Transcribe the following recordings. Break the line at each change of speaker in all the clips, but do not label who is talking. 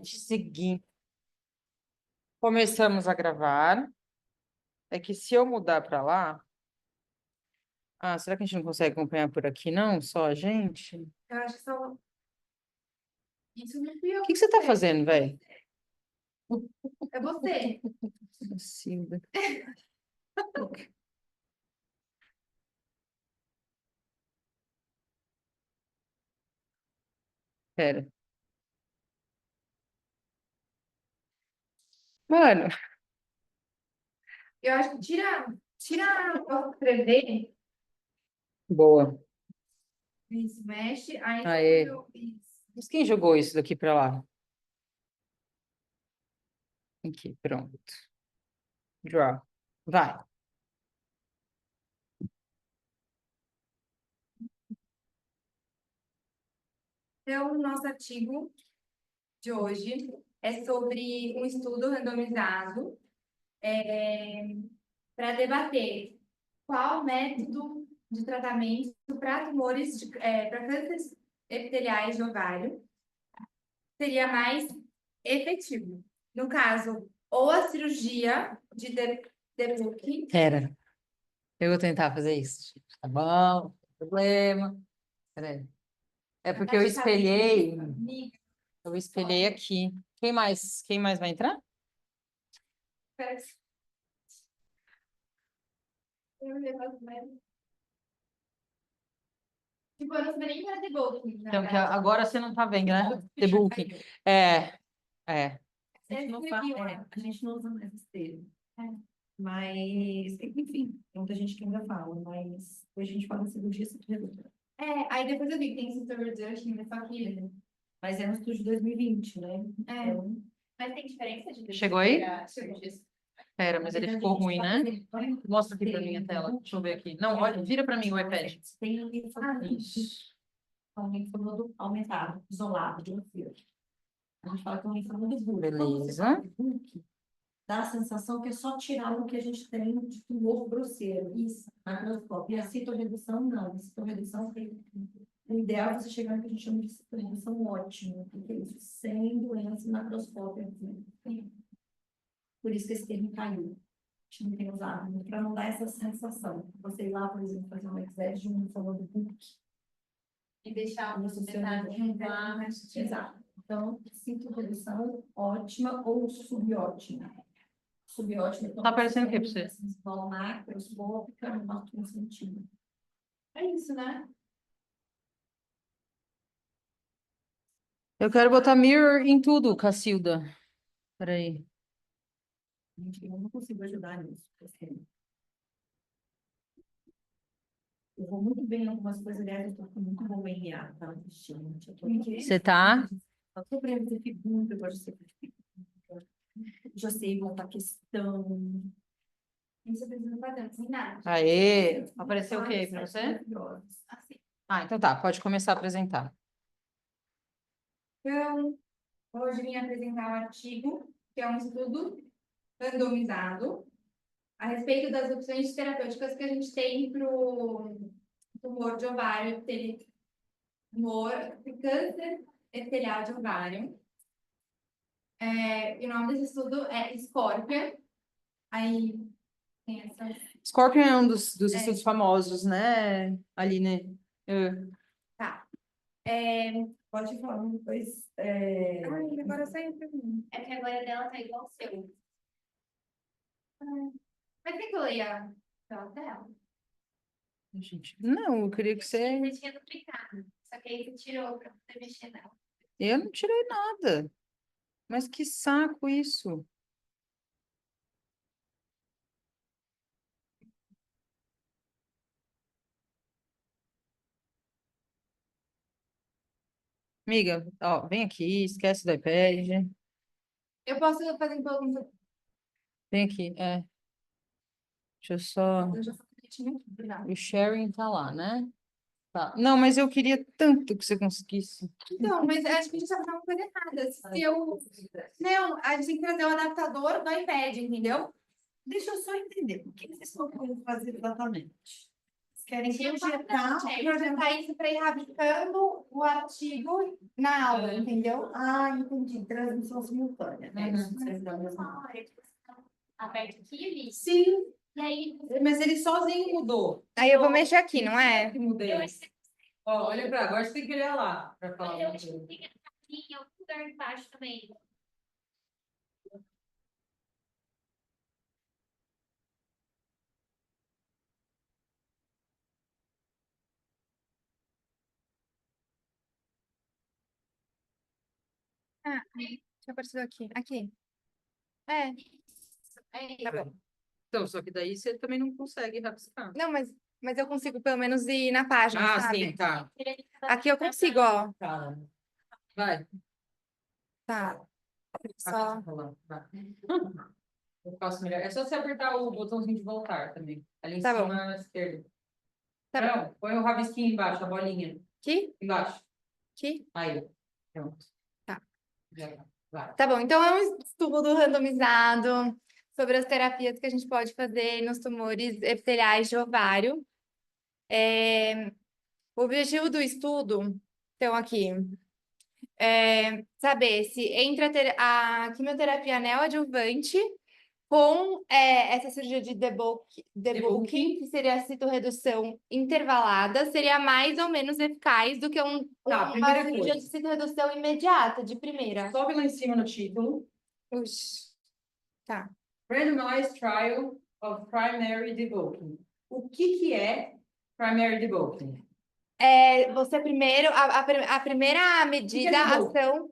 Seguinte, começamos a gravar. É que se eu mudar para lá. Ah, será que a gente não consegue acompanhar por aqui, não? Só a gente? O
Eu acho que só. Isso não fui eu.
que você tá fazendo, velho?
É você.
Silvia. Pera. Mano,
Eu acho que tira o escrever.
boa.
Isso, mexe. Aí
Aê.
eu fiz.
Mas quem jogou isso daqui para lá? Aqui, pronto. Draw. Vai.
Então, o nosso artigo de hoje é sobre um estudo randomizado para debater qual método de tratamento para para cânceres epiteliais de ovário seria mais efetivo. No caso, ou a cirurgia de debulking.
Pera. Eu vou tentar fazer isso. Tá bom, não tem problema. Peraí. É porque eu espelhei aqui. Quem mais vai entrar?
Tipo, eu não sabia nem que era debulking, na
Então, que
verdade.
agora você não tá vendo, né? The Booking. É, é.
A gente não usa mais esse termo. Mas, enfim, tem muita gente que ainda fala, mas hoje a gente fala cirurgia redutora.
Aí depois eu vi que tem System Reduction, mas só que...
Mas é um estudo de 2020, né?
Então, mas tem diferença de
Chegou aí?
cirurgia?
Pera, mas ele ficou ruim, né? Mostra aqui pra mim a tela. Deixa eu ver aqui. Não, olha, vira pra mim o iPad.
Tem um linfonodo aumentado, isolado de um fio. A gente fala que é um linfonodo bulk.
Beleza.
Dá a sensação que é só tirar o que a gente tem de tumor grosseiro. Isso, macroscópio. E a citorredução, não. A citorredução, o ideal é você chegar no que a gente chama de citorredução ótima, porque é isso, sem doença macroscópia. Por isso que esse termo caiu. A gente não tem usado, para não dar essa sensação. Você ir lá, por exemplo, fazer um exército de um linfonodo bulk.
E deixar o
Exato. Então, citorredução ótima ou subótima. Subótima.
Tá aparecendo o que pra você?
Escola macroscópica, no máximo sentido.
É isso, né?
Eu quero botar mirror em tudo, Cacilda. Peraí.
Gente, eu não consigo ajudar nisso. Eu vou muito bem em algumas coisas, aliás, eu estou muito bom em IA, tá?
Você tá?
Eu tô aprendendo a fazer figura, eu gosto de ser figura. Já sei montar questão.
Isso precisa não padrão, sem nada.
Aê! Apareceu o que aí pra você?
Assim.
Ah, então tá, pode começar a apresentar.
Então, hoje vim apresentar um artigo, que é um estudo randomizado, a respeito das opções terapêuticas que a gente tem para o tumor de ovário, tumor de câncer epitelial de ovário. E o nome desse estudo é Scorpion. Aí tem essa...
Scorpion é um dos estudos famosos, né? Ali, né?
Tá.
Pode falar depois.
Ai, agora saiu pra mim. É que agora dela tá igual ao seu. Mas quer que eu leia pela tela?
Gente, não, eu queria que você...
Você tinha duplicado. Só que aí você tirou pra você mexer nela.
Eu não tirei nada. Mas que saco isso. Amiga, ó, vem aqui, esquece do iPad.
Eu posso fazer pergunta.
Vem aqui, deixa eu só...
Eu já tinha aqui, obrigada.
O sharing tá lá, né? Tá. Não, mas eu queria tanto que você conseguisse.
Então, mas acho que a gente tá fazendo uma coisa errada. Se eu... Não, a gente tem que trazer o adaptador do iPad, entendeu?
Deixa eu só entender. O que vocês estão querendo fazer exatamente? querem projetar,
projetar isso para ir rabiscando o artigo na aula, entendeu?
Ah, entendi. Transmissão simultânea, né?
Aperta aqui, ali.
Sim,
E aí,
mas ele sozinho mudou.
aí eu vou mexer aqui, não é?
Que mudei. Ó, olha pra agora, você tem que olhar lá para falar.
Eu acho que tem que estar aqui em algum lugar embaixo também. Ah, já apareceu aqui. Aqui. É. Tá bom.
Então, só que daí você também não consegue rabiscar.
Não, mas eu consigo pelo menos ir na página,
Ah,
sabe?
sim, tá.
Aqui eu consigo, ó.
Tá. Vai.
Tá. Só.
Tá rolando, vai. Eu faço melhor. É só você apertar o botãozinho de voltar também. Ali em
Tá
cima
bom.
à esquerda.
Tá bom.
Não, põe o rabisquinho embaixo, a bolinha.
Aqui?
Embaixo.
Aqui?
Aí. Pronto.
Tá.
Já tá. Vai.
Tá bom, então é um estudo randomizado sobre as terapias que a gente pode fazer nos tumores epiteliais de ovário. O objetivo do estudo, então, aqui, é saber se entre a quimioterapia neoadjuvante com essa cirurgia de debulking, que seria a citorredução intervalada, seria mais ou menos eficaz do que
Tá,
uma
primeira
cirurgia
coisa.
de citorredução imediata, de primeira.
Sobe lá em cima no título.
Uxi. Tá.
Randomized Trial of Primary Debulking. O que é Primary Debulking?
Você primeiro, a primeira medida,
é debulking?
ação,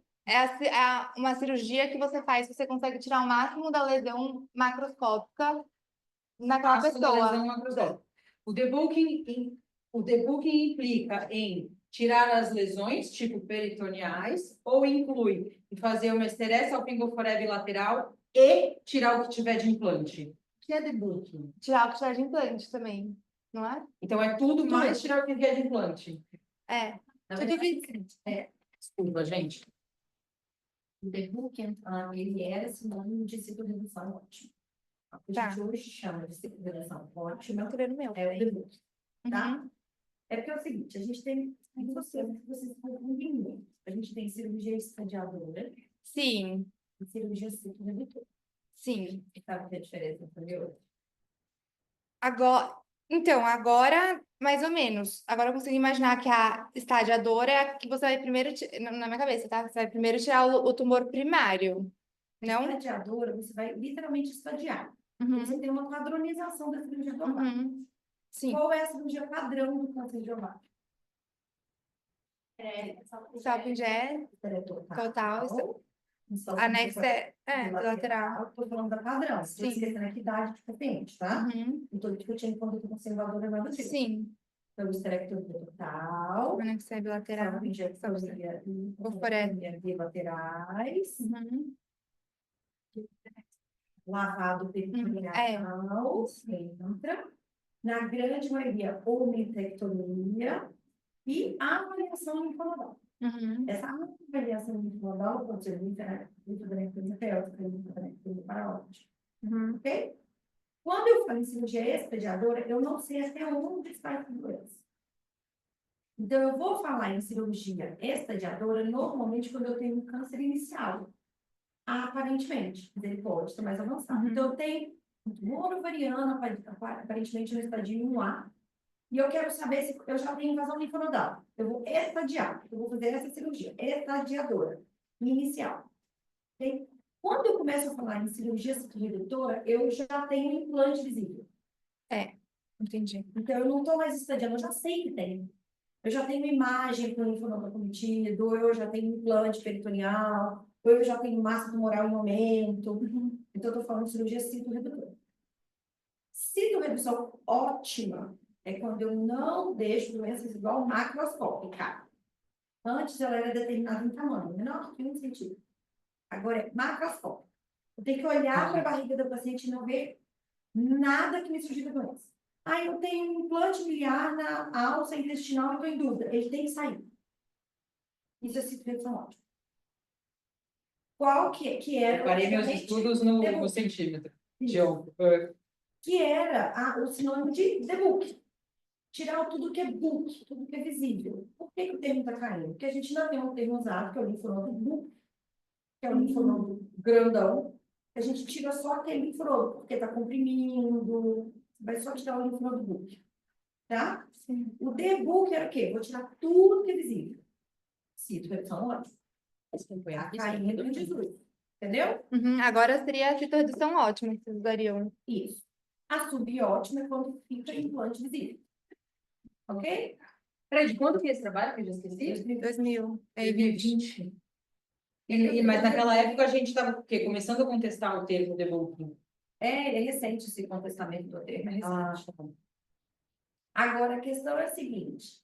uma cirurgia que você faz, você consegue tirar o máximo da lesão macroscópica naquela
Máximo da
pessoa.
lesão macroscópica. O debulking implica em tirar as lesões, tipo peritoneais, ou inclui em fazer uma esterese alfingoforé bilateral e tirar o que tiver de implante. O que é debulking?
Tirar o que tiver de implante também, não é?
Então, é tudo mais tirar o que vier de implante.
É.
Na
Tudo
verdade,
Desculpa, gente.
o debulking, ele era sinônimo de citorredução ótima. A
Tá.
gente hoje chama de citorredução ótima,
Tô vendo o meu.
é o debulking, tá?
Uhum.
É porque é o seguinte, a gente tem vocês confundem muito. A gente tem cirurgia estadiadora
Sim,
e cirurgia citorredutora.
sim.
Sabe o que é a diferença, entendeu?
Agora, mais ou menos. Agora eu consigo imaginar que a estadiadora é a que você vai primeiro, na minha cabeça, tá? Você vai primeiro tirar o tumor primário, não?
Estadiadora, você vai literalmente estadiar. Você
Uhum.
tem uma padronização da cirurgia do ovário.
Uhum. Sim.
Qual é a cirurgia padrão do câncer de ovário?
Salpingé, total, anexo bilateral.
Estou falando da padrão. Estou
Sim.
esquecendo a equidade diferente, tá?
Uhum.
Não estou discutindo conduta conservadora, nada disso.
Sim.
Então, esterectomia total.
Anexo bilateral.
Salpingectomia
Oforectomia.
bilaterais.
Uhum.
Lavado peritoneal. Entra. Na grande maioria, omitectomia. E avaliação linfonodal.
Uhum.
Essa avaliação linfonodal pode ser linfodenectomia pélvica, linfodenectomia parótida.
Uhum.
Ok? Quando eu falo em cirurgia estadiadora, eu não sei até onde está a doença. Então, eu vou falar em cirurgia estadiadora normalmente quando eu tenho um câncer inicial. Aparentemente. Mas ele pode estar mais avançado.
Uhum.
Então, eu tenho um tumor ovariano, aparentemente no estadio 1A. E eu quero saber se eu já tenho invasão linfonodal. Eu vou estadiar. Eu vou fazer essa cirurgia estadiadora, inicial. Okay? Quando eu começo a falar em cirurgia citorredutora, eu já tenho um implante visível.
Entendi.
Então, eu não estou mais estadiando, eu já sei que tem. Eu já tenho imagem com linfonodo cometido, ou eu já tenho implante peritoneal, ou eu já tenho massa tumoral em aumento.
Uhum.
Então, eu estou falando de cirurgia citorredutora. Citorredução ótima é quando eu não deixo doença residual macroscópica. Antes ela era determinada em tamanho, menor que 1 centímetro. Agora é macroscópica. Eu tenho que olhar para a barriga do paciente e não ver nada que me sugira doença. Ah, eu tenho um implante biliar na alça intestinal e estou em dúvida. Ele tem que sair. Isso é citorredução ótima. Qual que era...
Eu parei meus estudos no centímetro.
Que era o sinônimo de debulking. tirar tudo que é book, tudo que é visível. Por que que o termo está caindo? Porque a gente não tem um termo usado, que é o linfonodo book, que é o linfonodo grandão. A gente tira só aquele linfonodo, porque está comprimindo, vai só tirar o linfonodo book, tá?
Sim.
O D-book era o quê? Vou tirar tudo que é visível. Cito, redução ótima. Tá caindo no Jesus. Entendeu?
Uhum. Agora seria a citoredução ótima que vocês usariam.
Isso. A subótima é quando fica implante visível. Ok?
Peraí, de quando que é esse trabalho que eu já esqueci?
2000. É
2020. Mas naquela época a gente estava o quê? Começando a contestar o termo debunking.
É recente esse contestamento do termo, é recente.
Tá bom.
Agora, a questão é a seguinte: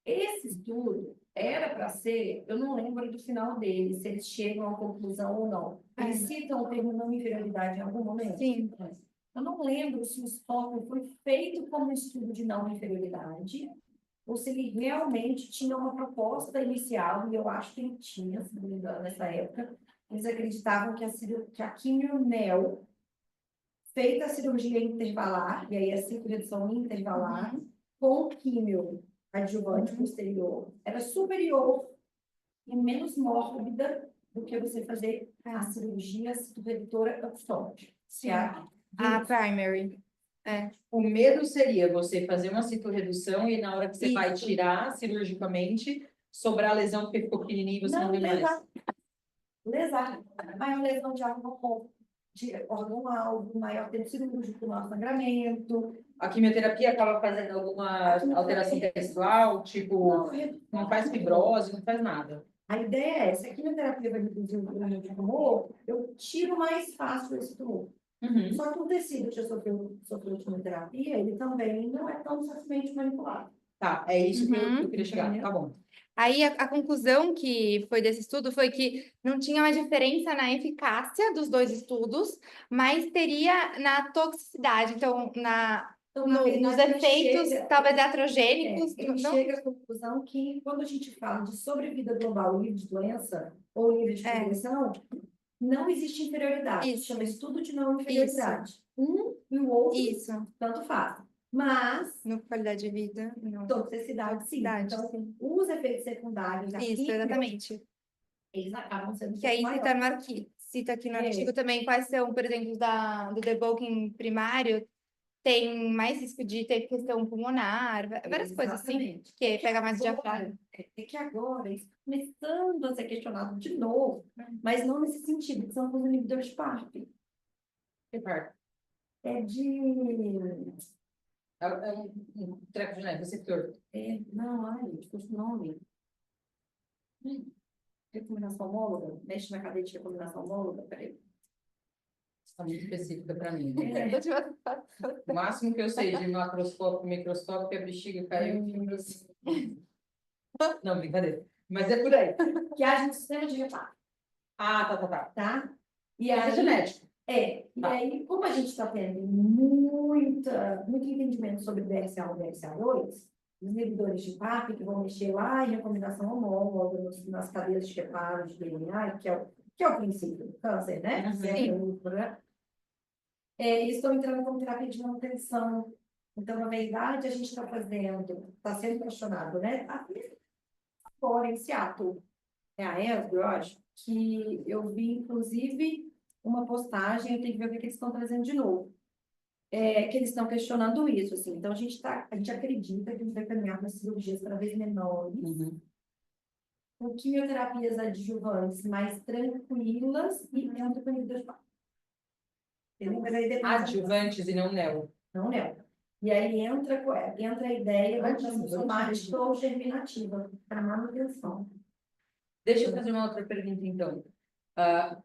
esse estudo era para ser, eu não lembro do final dele, se eles chegam à conclusão ou não. Eles citam o termo não inferioridade em algum momento?
Sim.
Eu não lembro se o SPOC foi feito como estudo de não inferioridade, ou se ele realmente tinha uma proposta inicial, e eu acho que ele tinha, se não me engano, nessa época. Eles acreditavam que a quimio-neo, feita a cirurgia intervalar, e aí a circunredução intervalar, com químio adjuvante posterior, era superior e menos mórbida do que você fazer a cirurgia redutora upfront.
Sim. A primary.
O medo seria você fazer uma citorredução e na hora que você vai
Isso.
tirar cirurgicamente, sobrar a lesão porque ficou pequenininho e você não vê mais.
Lesar. Maior lesão de órgão-alvo, maior tempo cirúrgico, maior sangramento.
A quimioterapia acaba fazendo alguma alteração textual, tipo, não faz fibrose, não faz nada.
A ideia é, se a quimioterapia vai reduzir o número de tumor, eu tiro mais fácil esse tumor.
Uhum.
Só que o tecido que já sofreu quimioterapia, ele também não é tão facilmente manipulado.
Tá, é isso que eu
Uhum.
queria chegar. Tá bom.
Aí a conclusão que foi desse estudo foi que não tinha uma diferença na eficácia dos dois estudos, mas teria na toxicidade, então
Então, na verdade,
nos
ele
efeitos
chega-
talvez iatrogênicos.
Ele chega à conclusão que, quando a gente fala de sobrevida global livre de doença ou livre de progressão, não existe inferioridade.
Isso.
Chama estudo de não inferioridade. Um e o outro,
Isso,
tanto faz. Mas,
no qualidade de vida, não.
toxicidade, sim.
Toxicidade,
Então,
sim.
os efeitos secundários da
Isso,
quimio,
exatamente.
eles acabam sendo
Que aí
maiores.
cita no artigo, cita aqui no artigo também quais são, por exemplo, do debulking primário, tem mais risco de ter questão pulmonar, várias coisas assim,
Exatamente.
que pega mais diafragma.
É que agora está começando a ser questionado de novo, mas não nesse sentido, que são os inibidores de PARP.
Que parte?
É de...
É um treco genético, receptor.
Não, ai, esqueci o nome. Recombinação homóloga? Mexe na cadeia de recombinação homóloga? Peraí.
Está muito específica para mim.
É.
O máximo que eu sei de macroscópio, microscópio, é a bexiga caiu. Não, brincadeira. Mas é por aí.
Que age no sistema de reparo,
Ah, tá.
tá? E
É
aí,
genético.
e
Tá.
aí, como a gente está tendo muito entendimento sobre BRCA1 e BRCA2, os inibidores de PARP que vão mexer lá em recombinação homóloga, nas cadeias de reparo de DNA, que é o princípio do câncer, né?
Sim.
Eles estão entrando como terapia de manutenção. Então, na verdade, a gente está sendo questionado, né? Agora, esse ato, é a ESG, eu acho, que eu vi, inclusive, uma postagem, eu tenho que ver o que eles estão trazendo de novo. Que eles estão questionando isso, assim. Então, a gente acredita que a gente vai caminhar para cirurgias cada vez menores, com quimioterapias adjuvantes mais tranquilas e dentro do nível de PAP. Mas aí depende
Adjuvantes e não neo.
Não, não. E aí entra a ideia da mutação somática ou germinativa para manutenção.
Deixa eu fazer uma outra pergunta, então.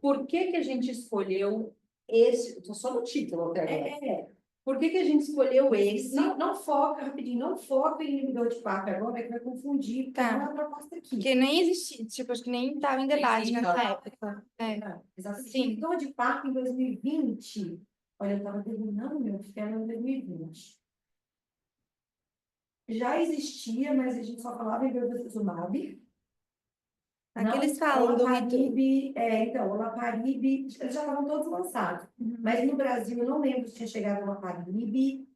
Por que a gente escolheu esse... Estou só no título até agora. Por que a gente escolheu esse?
Não foca, rapidinho, não foca em inibidor de PAP agora, que vai confundir, porque
Tá.
não é a proposta aqui.
Porque nem existia, tipo, acho que nem estava em debate
Sim,
nessa
tá.
época.
Exato.
Sim.
Inibidor de PAP em 2020, olha, eu estava terminando meu esquema em 2020. Já existia, mas a gente só falava em bevacizumab.
Aqui eles falam do mito.
Então, o Olaparib, eles já estavam todos lançados. Mas no Brasil, eu não lembro se tinha chegado o Olaparib.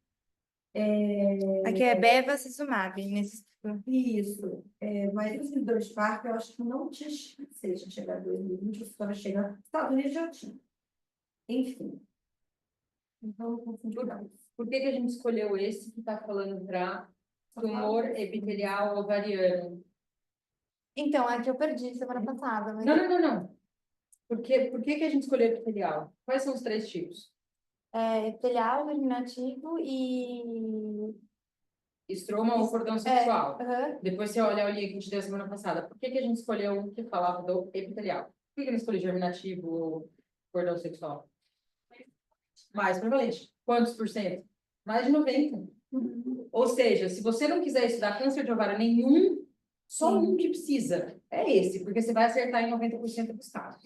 Aqui é bevacizumab, nesse
Isso. Mas os inibidores de PARP, eu acho que não tinha chance de chegar em 2020, os caras chegam. Nos Estados Unidos já tinha. Enfim. Então, não confundir nada.
Por que que a gente escolheu esse que está falando para tumor epitelial ovariano?
Então, é que eu perdi semana passada, mas
Não. Por que que a gente escolheu epitelial? Quais são os 3 tipos?
é epitelial, germinativo e...
Estroma ou cordão sexual.
aham.
Depois você olha a linha que a gente deu semana passada. Por que que a gente escolheu um que falava do epitelial? Por que que não escolheu germinativo ou cordão sexual? Mais prevalente. Quantos por cento? Mais de 90. Ou seja, se você não quiser estudar câncer de ovário nenhum, só um que precisa. É esse, porque você vai acertar em 90% do estado.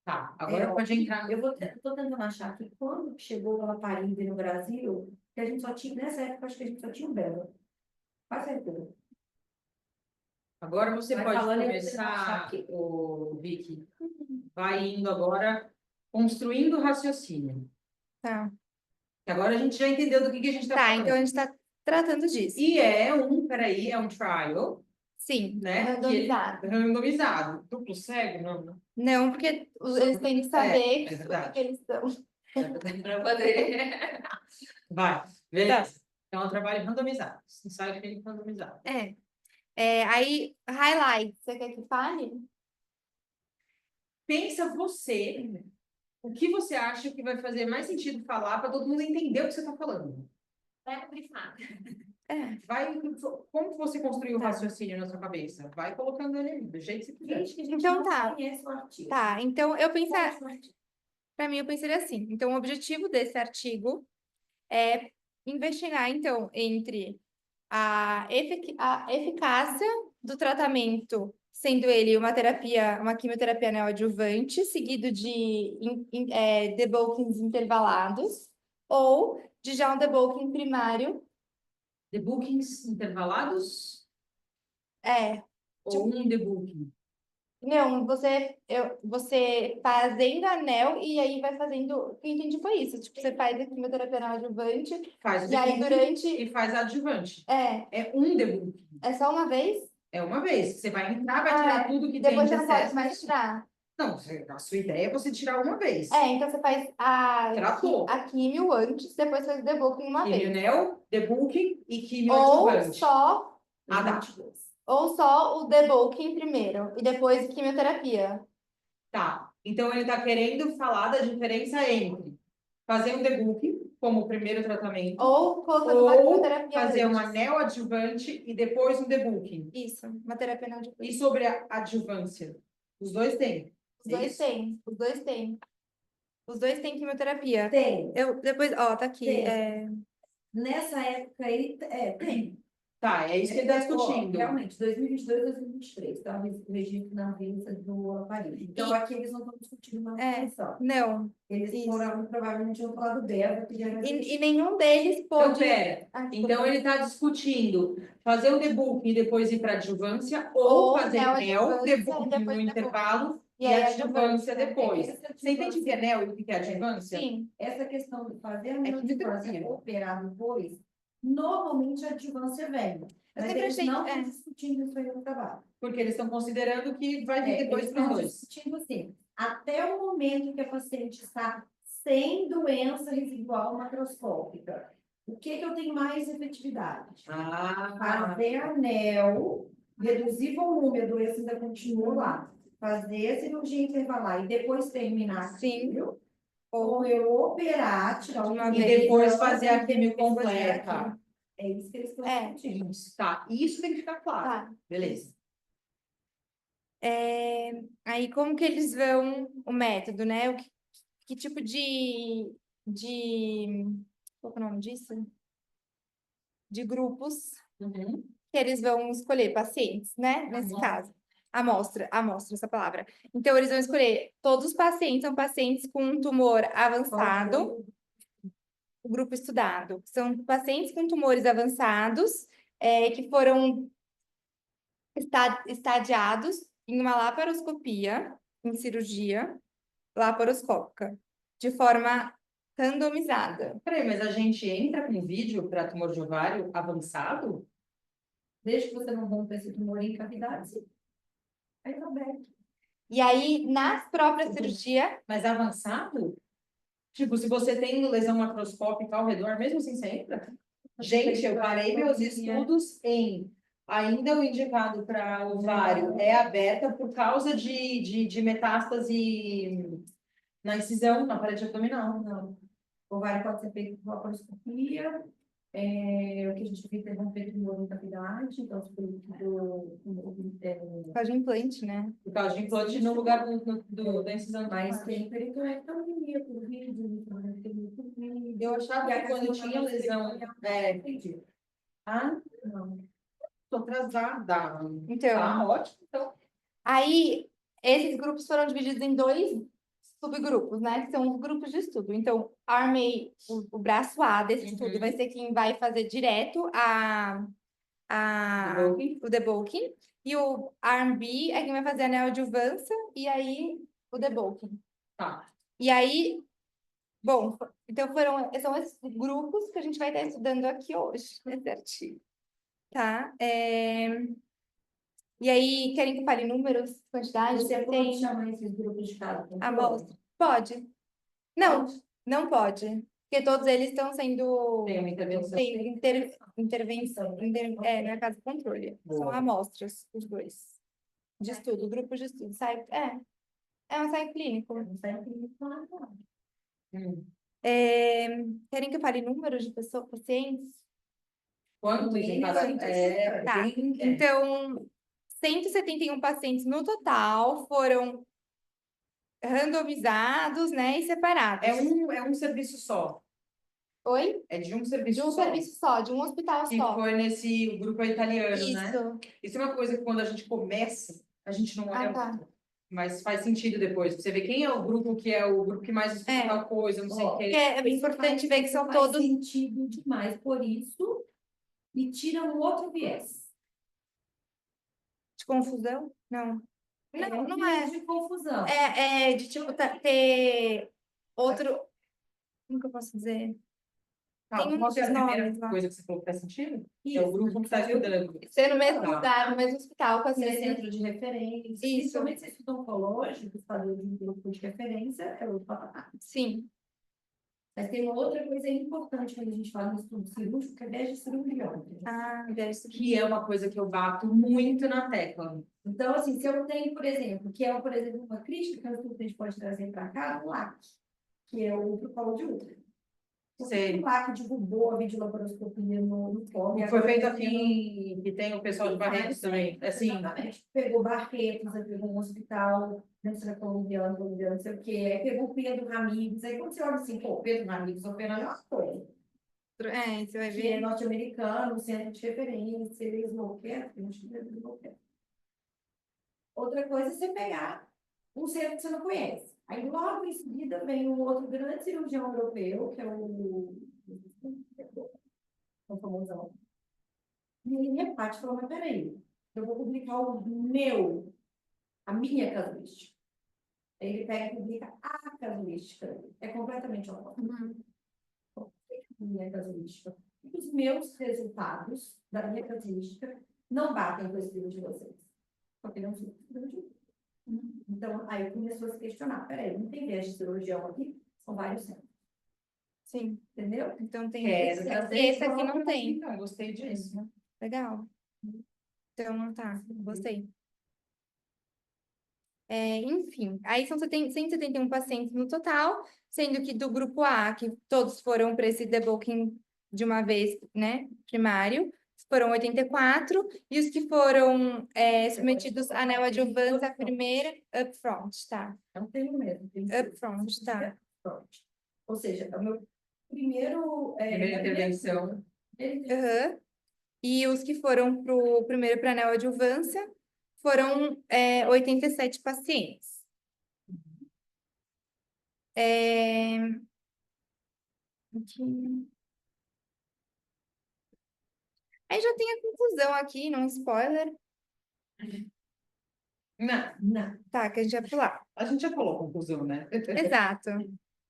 Tá, agora pode entrar.
Eu tô tentando achar que quando chegou a Laparina no Brasil, que a gente só tinha, nessa época, acho que a gente só tinha o Bela. Faz certeza.
Agora você
Vai
pode
falando, eu vou tentar
começar,
achar aqui.
o Vicky. Vai indo agora, construindo o raciocínio.
Tá.
Que agora a gente já entendeu do que a gente está
Tá,
falando.
então a gente está tratando disso.
E peraí, é um trial,
Sim,
né?
randomizado.
Randomizado. Duplo cego? Não.
Não, porque eles têm que saber
É verdade.
o que eles são.
Para poder. Vai, beleza. Então, é um trabalho randomizado. Ensaio clínico randomizado.
Aí, highlight, você quer que fale?
Pensa você, o que você acha que vai fazer mais sentido falar para todo mundo entender o que você está falando.
Vai brifar.
Vai, como você construiu o
Tá.
raciocínio na sua cabeça? Vai colocando ele do jeito que você quiser.
Gente, que a gente
Então
não
tá.
conhece o artigo.
Tá, então eu pensar,
Conhece o artigo.
para mim eu pensaria assim. Então, o objetivo desse artigo é investigar, então, entre a eficácia do tratamento, sendo ele uma terapia, uma quimioterapia neoadjuvante, seguido de debulkings intervalados, ou de já um debulking primário,
Debookings intervalados
é,
ou um debooking?
não, você fazendo anel e aí vai fazendo. O que eu entendi foi isso. Tipo, você faz a quimioterapia neoadjuvante
Faz o
e aí
debooking
durante.
e faz adjuvante.
É,
É um debooking.
é só uma vez?
É uma vez. Você vai entrar, vai tirar tudo que tem
Depois
de
você não pode
excesso.
mais tirar.
Não, a sua ideia é você tirar uma vez.
Então você faz
Tratou.
a químio antes, depois faz o debulking uma vez.
Quimionel, debooking e
Ou
quimioadjuvante.
só,
Ah, dá.
ou só o debulking primeiro e depois quimioterapia.
Tá. Então ele está querendo falar da diferença entre fazer um debooking como o primeiro tratamento
Ou colocando uma
ou
quimioterapia
fazer
antes.
um anel adjuvante e depois um debooking.
Isso, uma terapia não
E sobre a adjuvância? Os dois têm.
Os dois têm, os dois têm. Os dois têm quimioterapia.
Tem.
Eu depois, tá aqui.
Tem. Nessa época aí, tem.
Tá, é isso que ele está discutindo.
Realmente, 2022, 2023, tá? O registro na vinda do aparelho. Então, aqui eles não estão discutindo manutenção.
Não.
Eles
isso.
foram, provavelmente, vão falar do Bela, que já era...
E nenhum deles
Então,
pôde.
pera. Então, ele está discutindo fazer um debooking e depois ir para adjuvância ou
Ou
fazer anel,
neoadjuvância,
debooking
depois
no
debooking.
intervalo
E
e
aí,
adjuvância
adjuvância.
depois.
Essa
Você entende o que é anel e o que é adjuvância?
Sim.
Essa questão de fazer a
que
neoadjuvância
fica-
operar depois, normalmente a adjuvância vem. Mas
sempre
eles
achei
não
que-
estão discutindo isso aí no trabalho.
Porque eles estão considerando que vai vir depois
Eles
para os
estão
dois.
discutindo assim, até o momento que a paciente está sem doença residual macroscópica, o que eu tenho mais efetividade? Fazer anel, reduzir volume, a doença ainda continua lá. Fazer a cirurgia intervalar e depois terminar
Sim.
viu? Ou eu operar, tirar
Uma
o
E
vez,
depois
não,
fazer a quimio
depois fazer
completa.
a quimio. É isso que eles estão discutindo.
Tá, isso tem que ficar claro.
Tá.
Beleza.
Aí, como que eles vão o método, né? Que tipo qual que é o nome disso? De grupos
Uhum.
que eles vão escolher pacientes, né? Nesse caso. Amostra, essa palavra. Então, eles vão escolher todos os pacientes, são pacientes com um tumor avançado, o grupo estudado. São pacientes com tumores avançados, que foram estadiados em uma laparoscopia, em cirurgia laparoscópica, de forma randomizada.
Peraí, mas a gente entra com vídeo para tumor de ovário avançado?
Desde que você não rompa esse tumor em cavidade, sim. Aí tá aberto.
E aí, nas próprias cirurgias,
Mas avançado? Tipo, se você tem lesão macroscópica ao redor, mesmo assim você entra? Gente, eu parei meus estudos em ainda o indicado para ovário é aberta por causa de metástase na incisão, na parede abdominal.
Não. O ovário pode ser feito com laparoscopia, o que a gente fez é romper tumor em cavidade, então os produtos
faz um implante, né?
Por causa de implante no lugar da incisão.
mas tem peritoectomia por vídeo, microanestesia por vídeo.
Eu achava que quando eu tinha lesão.
Entendi.
Ah,
Não.
tô atrasada.
Então,
Ah, ótimo. Então,
aí, esses grupos foram divididos em 2 subgrupos, né? Que são os grupos de estudo. Então, armei o braço A desse estudo, vai ser quem vai fazer direto o debulking. E o arm B é quem vai fazer a neoadjuvância e aí o debulking.
tá.
E aí, bom, então são esses grupos que a gente vai estar estudando aqui hoje, nesse artigo. Tá? E aí, querem que eu fale números, quantidade?
Você pode
Tem
chamar esses grupos de caso controle?
amostra? Pode. Não, não pode. Porque todos eles estão sendo...
Tem uma intervenção.
Tem intervenção. Não é caso controle. São
Boa.
amostras, os dois. De estudo, grupos de estudo. É um ensaio clínico.
Hum.
Querem que eu fale números de pessoas, pacientes?
Quantos em cada?
Tá. Então, 171 pacientes no total foram randomizados, né, e separados.
É um serviço só.
Oi?
É de um
De
serviço
um
só.
serviço só, de um hospital
Que
só.
foi nesse grupo italiano, né?
Isso.
Isso é uma coisa que quando a gente começa, a gente não olha
tá.
muito. Mas faz sentido depois. Você vê quem é o grupo que mais estuda tal coisa, não sei o
Porque
quê.
é importante ver que são
faz
todos...
sentido demais por isso e tira um outro viés.
De confusão? Não. Não é.
De confusão.
É de, tipo, ter outro... Como que eu posso dizer? Tem
Qual que é a
muitos
primeira
nomes lá.
coisa que você falou que faz sentido?
Isso.
É o grupo que está estudando.
Ser no mesmo
Tá.
lugar, no mesmo hospital, com a
Ser
mesma...
centro de referência.
Isso.
Principalmente se estudo oncológico, fazer de um grupo de referência é outro patamar.
Sim.
Mas tem uma outra coisa importante quando a gente fala no estudo cirúrgico, que é 10 de cirurgião.
Deve ser.
Que é uma coisa que eu bato muito na tecla.
Então, assim, se eu tenho, por exemplo, por exemplo, uma crítica que a gente pode trazer para cá, o LAC, que é o protocolo de útero.
Sei.
O LAC divulgou a videolaparoscopia no FOM.
Foi feito aqui, que tem o pessoal de Barretos também. Assim,
Exatamente. Pegou Barretos, aí pegou um hospital, colombiano, não sei o quê. Aí pegou o Pedro Ramírez. Aí quando você olha assim, pô, Pedro Ramírez operando é uma coisa.
Você vai
Que é
ver.
norte-americano, centro de referência, eles não querem, a gente não quer. Outra coisa é você pegar um centro que você não conhece. Aí logo em seguida vem um outro grande cirurgião europeu, que é o famosão. E ele reparte e fala, mas peraí, eu vou publicar a minha casuística. Aí ele pega e publica a casuística. É completamente oposto. Minha casuística. Os meus resultados da minha casuística não batem com esse livro de vocês. Porque não sou cirurgião. Então, aí começou a se questionar. Peraí, não tem viés de cirurgião aqui? São vários centros.
Sim.
Entendeu?
Então tem
esse
aqui não tem.
Não, gostei disso.
Legal. Então, tá. Gostei. Enfim, aí são 171 pacientes no total, sendo que do grupo A, que todos foram para esse debulking de uma vez, né, primário, foram 84, e os que foram submetidos à neoadjuvância, a primeira, upfront, tá?
É um termo mesmo.
Upfront, tá.
Upfront. Ou seja, é o meu primeiro...
Primeira intervenção.
Uhum. E os que foram primeiro para a neoadjuvância foram 87 pacientes. Aqui. Aí já tem a conclusão aqui, não spoiler.
Não,
Não.
Tá, que a gente vai pular.
a gente já falou a conclusão, né?
Exato.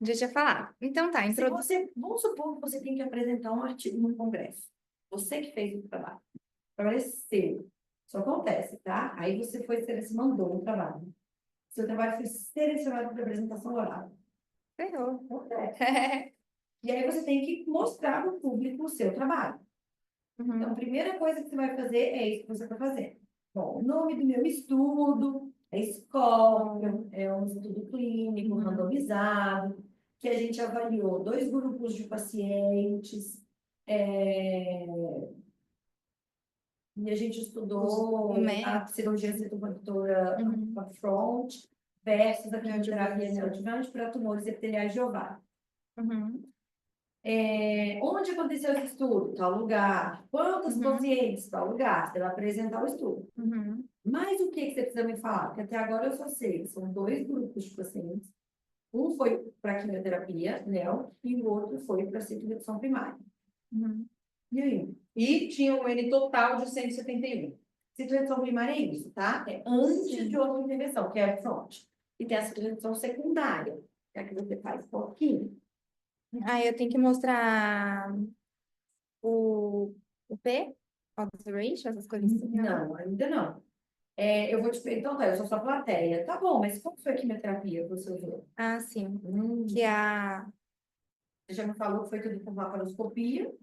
Deixa eu falar. Então tá,
Se você, vamos supor que você tem que apresentar um artigo no congresso. Você que fez o trabalho. O trabalho é seu. Isso acontece, tá? Aí você foi mandou o trabalho. Seu trabalho foi selecionado para apresentação oral.
Ferrou.
Acontece. E aí você tem que mostrar para o público o seu trabalho. Então, a primeira coisa que você vai fazer é isso que você está fazendo. Bom, o nome do meu estudo é Scorpion, é um estudo clínico randomizado, que a gente avaliou 2 grupos de pacientes, e a gente estudou
O médico.
a cirurgia redutora upfront versus a quimioterapia neoadjuvante para tumores epiteliais de ovário. Onde aconteceu esse estudo? Tal lugar. Quantos pacientes? Tal lugar. Você vai apresentar o estudo. Mas o que você precisa me falar? Porque até agora eu só sei que são 2 grupos de pacientes. Um foi para quimioterapia, neo, e o outro foi para citoredução primária. E aí?
E tinha um N total de 171.
Citoredução primária é isso, tá? É antes de outra intervenção, que é a front. E tem a citoredução secundária, que é a que você faz pouquinho.
Aí eu tenho que mostrar o P, odds ratio, essas coisas assim.
Não, ainda não. Eu vou te perguntar, então, tá, eu sou sua plateia. Tá bom, mas qual foi a quimioterapia que você usou?
Ah, sim. Que a...
Você já me falou que foi tudo com laparoscopia.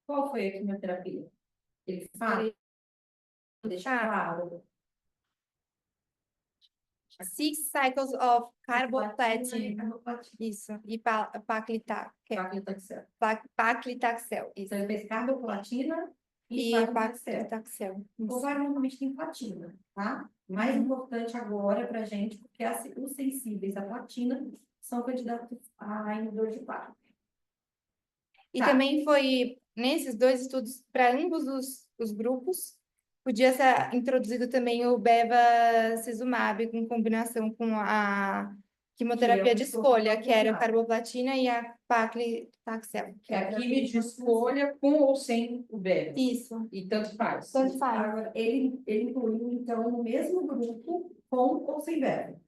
Qual foi a quimioterapia? Ele fala, deixa
Tá.
claro.
6 cycles of carboplatin.
Carboplatina.
Isso. E paclitaxel.
Paclitaxel.
Paclitaxel. Isso.
Então, ele fez carboplatina e
E
paclitaxel.
paclitaxel.
O
Isso.
ovário normalmente tem platina, tá? Mais importante agora para a gente, porque os sensíveis à platina são candidatos a inibidor de parto.
E
Tá.
também foi nesses 2 estudos, para ambos os grupos, podia ser introduzido também o bevacizumab com combinação com a quimioterapia de escolha, que era o carboplatina e a paclitaxel.
Que é a quimio de escolha com ou sem o beta.
Isso.
E tanto faz.
Tanto faz.
Agora, ele incluiu, então, no mesmo grupo, com ou sem beta.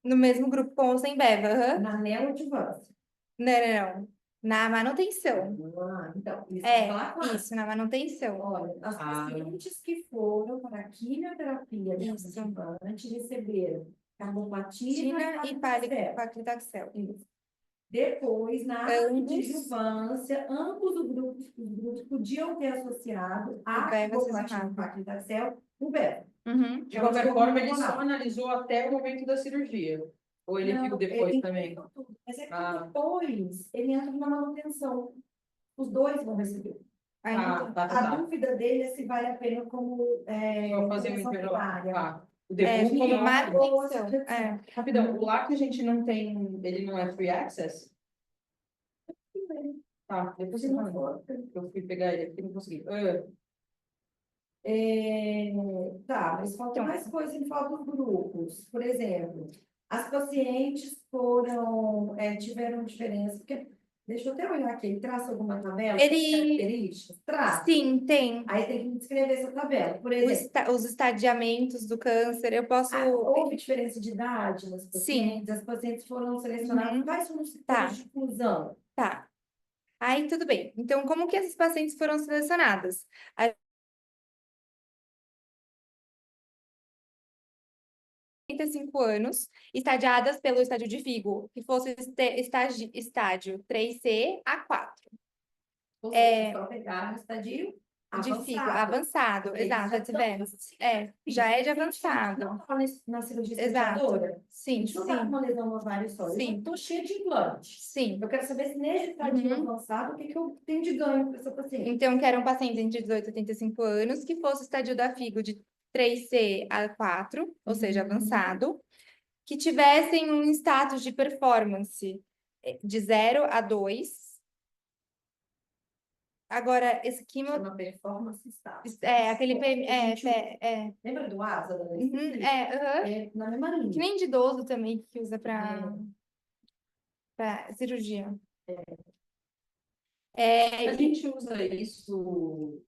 No mesmo grupo com ou sem beva.
Na neoadjuvância.
Não. Na manutenção.
Então, isso vai falar claro.
Isso, na manutenção.
Olha, as pacientes que foram para a quimioterapia neoadjuvante receberam carboplatina
E paclitaxel.
Depois, na adjuvância, ambos os grupos podiam ter associado a carboplatina e paclitaxel o beta.
De qualquer forma, ele só analisou até o momento da cirurgia. Ou ele viu depois também?
Mas é que depois ele entra na manutenção. Os 2 vão receber. A dúvida dele é se vale a pena como
fazer um intervalo. O
como manutenção.
Rapidão, o lá que a gente não tem, ele não é free access? Tá, depois você manda. Eu fui pegar ele aqui e não consegui.
Tá, mas falta mais coisa em falar dos grupos. Por exemplo, as pacientes tiveram diferença, porque, deixa eu até olhar aqui, ele traça alguma tabela? Características? Traça.
Sim, tem.
Aí tem que descrever essa tabela. Por exemplo,
Os estadiamentos do câncer, eu posso...
houve diferença de idade nas pacientes? Sim. As pacientes foram selecionadas, quais são os critérios de inclusão?
Tá. Aí, tudo bem. Então, como que essas pacientes foram selecionadas? 35 anos, estadiadas pelo estádio de Figo, que fosse estádio 3C a 4.
Ou seja, só pegar no estádio
de Figo, avançado, exato, advanced. Já é de avançado.
Não estava na cirurgia redutora?
Sim,
não está com uma lesão no ovário só.
Sim.
Eu estou cheia de implante.
Sim.
Eu quero saber se nesse estadio avançado, o que eu tenho de ganho para essa paciente.
Então, que eram pacientes entre 18 e 35 anos, que fosse o estadio da Figo de 3C a 4, ou seja, avançado, que tivessem um status de performance de 0 a 2. Agora, esse quimio...
Chama performance status.
Aquele...
Lembra do ASA? Na mesma linha.
Que nem de idoso também, que usa para cirurgia.
A gente usa isso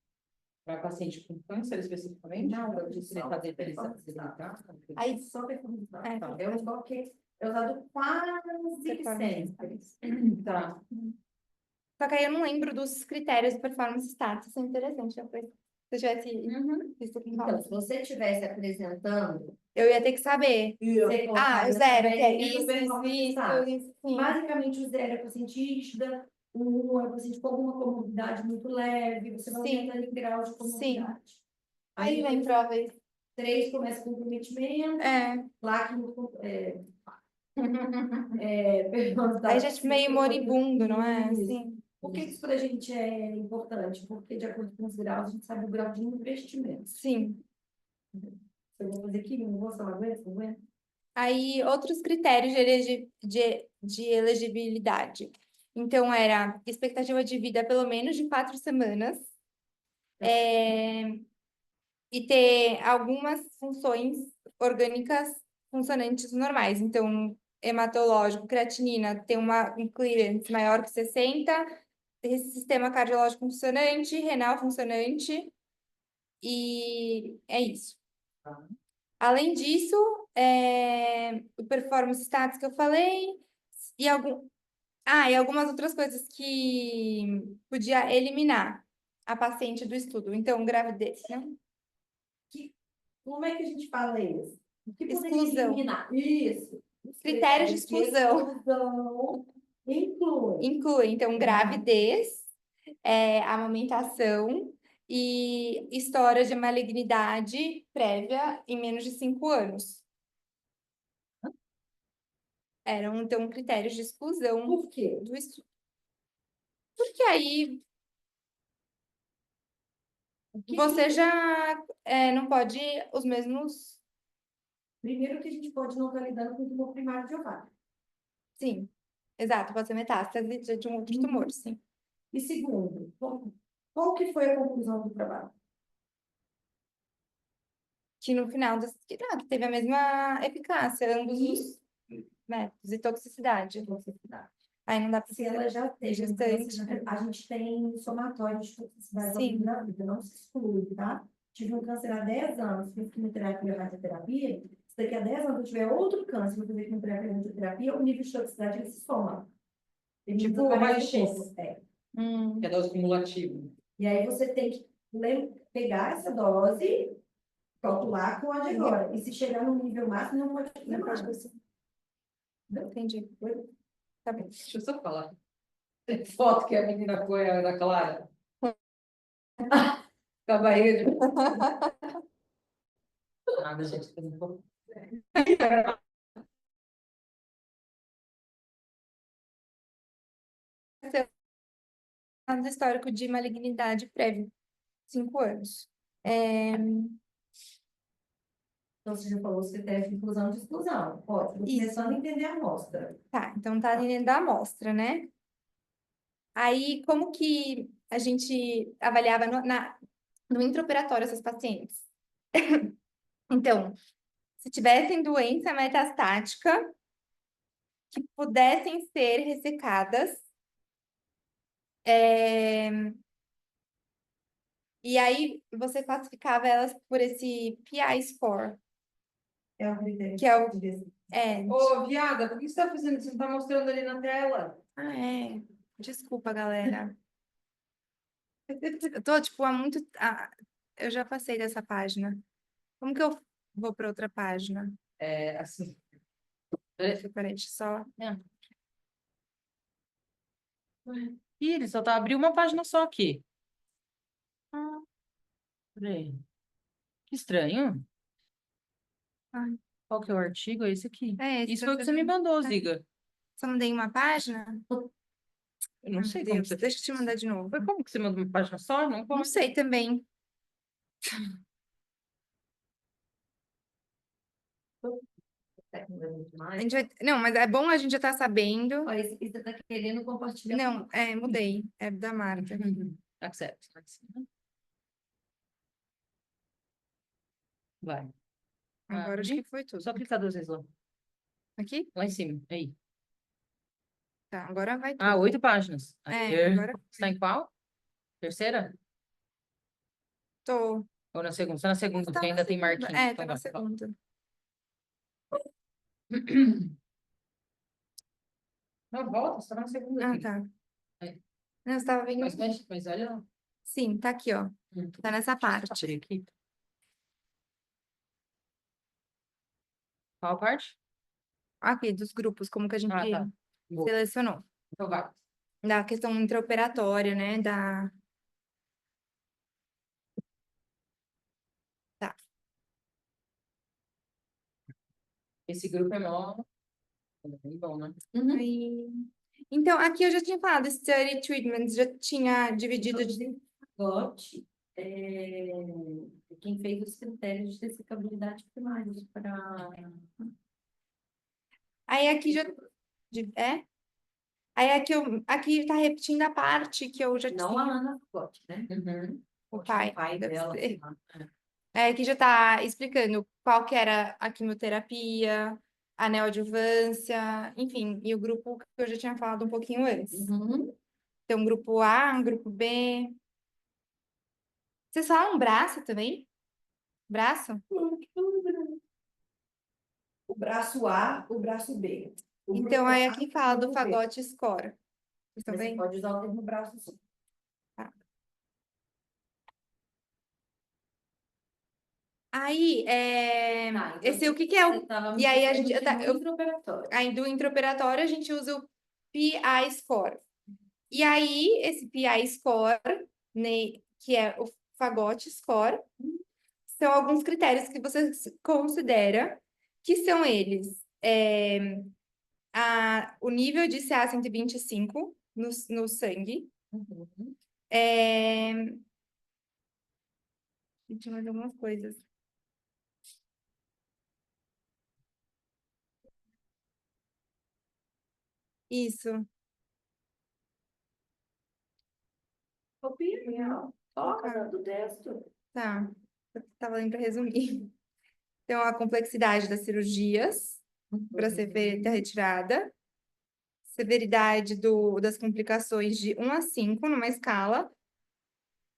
Para paciente com câncer especificamente?
Não,
Para
não,
você
só
fazer
performance
habilitar?
Aí,
Só performance.
É.
É um score que é usado quase
performance
sempre.
status.
Tá.
Só que aí eu não lembro dos critérios do performance status. Isso é interessante depois. Se eu tivesse visto com
Então,
calma.
se você estivesse apresentando,
Eu ia ter que saber.
você
O
colocaria
zero, que é
também no
isso,
performance status.
isso, sim.
Basicamente, o zero é paciente rígida, o 1 é paciente com alguma comorbidade muito leve, você vai
Sim.
aumentando em grau de comorbidade.
Aí
Aí,
vem prova isso.
3 começa com comprometimento, placa performance
Aí
status.
já tipo meio moribundo, não é?
Isso.
Sim.
Por que isso para a gente é importante? Porque, de acordo com os graus, a gente sabe o grau de investimento.
Sim.
Se eu vou fazer química, não vou falar aguenta, não aguenta?
Aí, outros critérios de elegibilidade. Então, era expectativa de vida pelo menos de 4 semanas. E ter algumas funções orgânicas funcionantes normais. Então, hematológico, creatinina, tem um clearance maior que 60, esse sistema cardiológico funcionante, renal funcionante, e é isso. Além disso, o performance status que eu falei, e e algumas outras coisas que podia eliminar a paciente do estudo. Então, gravidez, né?
Como é que a gente fala isso? O que poderia
Exclusão.
eliminar? Isso. Os
Critérios de exclusão.
exclusão incluem.
Inclui, então, gravidez, amamentação e história de malignidade prévia em menos de 5 anos. Eram, então, critérios de exclusão
Por quê?
do estudo. Porque aí você já não pode os mesmos.
Primeiro que a gente pode não estar lidando com tumor primário de ovário.
Sim, exato, pode ser metástase de um outro tumor, sim.
E segundo, qual que foi a conclusão do trabalho?
Que no final que teve a mesma eficácia, ambos os métodos e toxicidade. Aí não dá para
Se ela já teve,
gestante.
a gente tem somatório de toxicidade
Sim.
na vida, não se exclui, tá? Tive um câncer há 10 anos, fiz quimioterapia e radioterapia. Se daqui a 10 anos eu tiver outro câncer, vou fazer quimioterapia e radioterapia, o nível de toxicidade ele se soma. Ele
Tipo,
desaparece
raio-x.
do corpo.
Que é dose cumulativa.
E aí você tem que pegar essa dose, calcular com a de agora. E se chegar no nível máximo, não pode fazer
Não pode
mais.
ser. Entendi. Tá bem.
Deixa eu só falar. Tem foto que a menina foi a Ana Clara. Com a barriga de... Nada, gente. Eu não vou-
Do histórico de malignidade prévio, 5 anos.
Então, você já falou os critérios de inclusão e de exclusão. Ótimo.
Isso.
Começando a entender a amostra.
Tá, então tá dentro da amostra, né? Aí, como que a gente avaliava no intraoperatório essas pacientes? Então, se tivessem doença metastática, que pudessem ser ressecadas, e aí você classificava elas por esse PI score,
É o critério.
que é o...
Ô, viada, por que você tá fazendo isso? Você não tá mostrando ali na tela?
Desculpa, galera. Eu tô, tipo, há muito... eu já passei dessa página. Como que eu vou para outra página?
Assim.
Peraí, deixa eu só...
Ih, ele só tá abriu uma página só aqui.
Ah.
Peraí. Que estranho.
Ai.
Qual que é o artigo? É esse aqui.
Esse
Isso foi o que você me mandou, Ziga.
Só mandei uma página?
Eu não sei
Meu
como
Deus,
você...
deixa eu te mandar de novo.
Mas como que você mandou uma página só? Não
Não
pode.
sei também. A gente Não, mas é bom a gente já estar sabendo.
Olha, esse aqui você está querendo compartilhar.
Não, mudei. É da Marta.
Accept. Vai.
Agora acho que foi tudo.
Só clicar 2 vezes lá.
Aqui?
Lá em cima. Aí.
Tá, agora vai tudo.
8 páginas.
Agora
Está em qual? Terceira?
Tô.
Ou na segunda? Só na segunda, porque ainda tem marquinhos.
É,
Então
tá na
vai.
segunda.
Não, volta, só na segunda.
Ah,
aqui.
tá.
É.
Não, você tava vendo.
Mas olha lá.
Sim, tá aqui, ó. Tá nessa parte.
Abrir aqui. Qual parte?
Aqui, dos grupos, como que a gente
Ah, tá. Boa.
selecionou.
Então vai.
Da questão intraoperatória, né? Tá.
Esse grupo é mó. É bem bom, né?
Aí... Então, aqui eu já tinha falado, study treatments, já tinha dividido de...
GOT, quem fez os critérios de dessecabilidade primários para...
Aí aqui já... É? Aí aqui tá repetindo a parte que eu já
Não
tinha...
a Ana GOT, né?
O pai.
O pai
deve
dela.
ser.
sei lá.
É, aqui já tá explicando qual que era a quimioterapia, a neoadjuvância, enfim, e o grupo que eu já tinha falado um pouquinho antes. Então, grupo A, grupo B. Vocês falam braço também? Braço?
O braço A, o braço B. O
Então,
grupo
aí
A
aqui
e o
fala do
grupo B.
fagote score. Vocês estão
Mas você
vendo?
pode usar o termo braço sim.
Aí,
Tá, então
esse o que que é o...
você tava
E aí a
falando
gente...
de intraoperatório.
Aí do intraoperatório a gente usa o PI score. E aí, esse PI score, né, que é o fagote score, são alguns critérios que você considera que são eles. O nível de CA-125 no sangue. É... Deixa eu mais algumas coisas. Isso.
Copia,
Colocar.
do texto.
Tá. Eu tava lendo para resumir. Então, a complexidade das cirurgias para ser feita a retirada, severidade das complicações de 1 a 5 numa escala,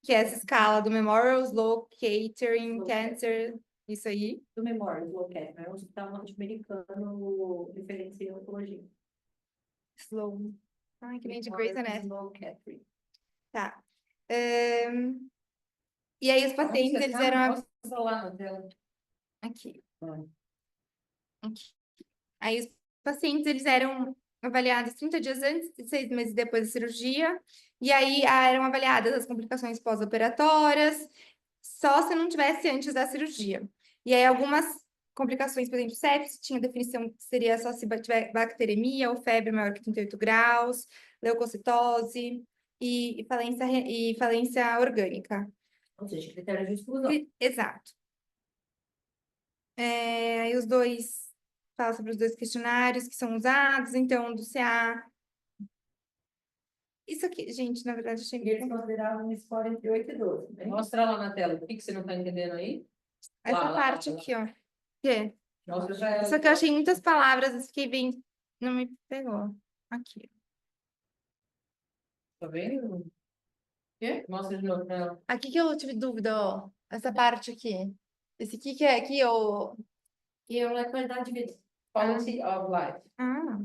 que é essa escala do Memorial Sloan Kettering Cancer, isso aí.
Do Memorial Sloan Kettering, é um hospital norte-americano referência em oncologia.
Sloan. Ai, que nem de Grey's Anatomy.
Sloan Kettering.
Tá. E aí os pacientes, eles eram...
Mostra lá na tela.
Aqui. Aqui. Aí os pacientes, eles eram avaliados 30 dias antes e 6 meses depois da cirurgia. E aí eram avaliadas as complicações pós-operatórias, só se não tivesse antes da cirurgia. E aí algumas complicações, por exemplo, sepsis, tinha definição que seria só se tiver bacteremia ou febre maior que 38 graus, leucocitose e falência orgânica.
Ou seja, critério de exclusão.
Exato. Aí os dois, fala sobre os dois questionários que são usados, então, do CA. Isso aqui, gente, na verdade, achei
E eles consideravam um score entre 8 e 12. Né?
Mostra lá na tela. O que você não está entendendo aí?
essa
lá,
parte
lá.
aqui, ó. Que?
Mostra já ela.
Só que eu achei muitas palavras, eu fiquei bem... Não me pegou. Aqui.
Tá vendo? O quê? Mostra de novo pra ela.
Aqui que eu tive dúvida, ó. Essa parte aqui. Esse aqui que é aqui, ó.
E eu na qualidade de vida.
Quality of life.
Ah,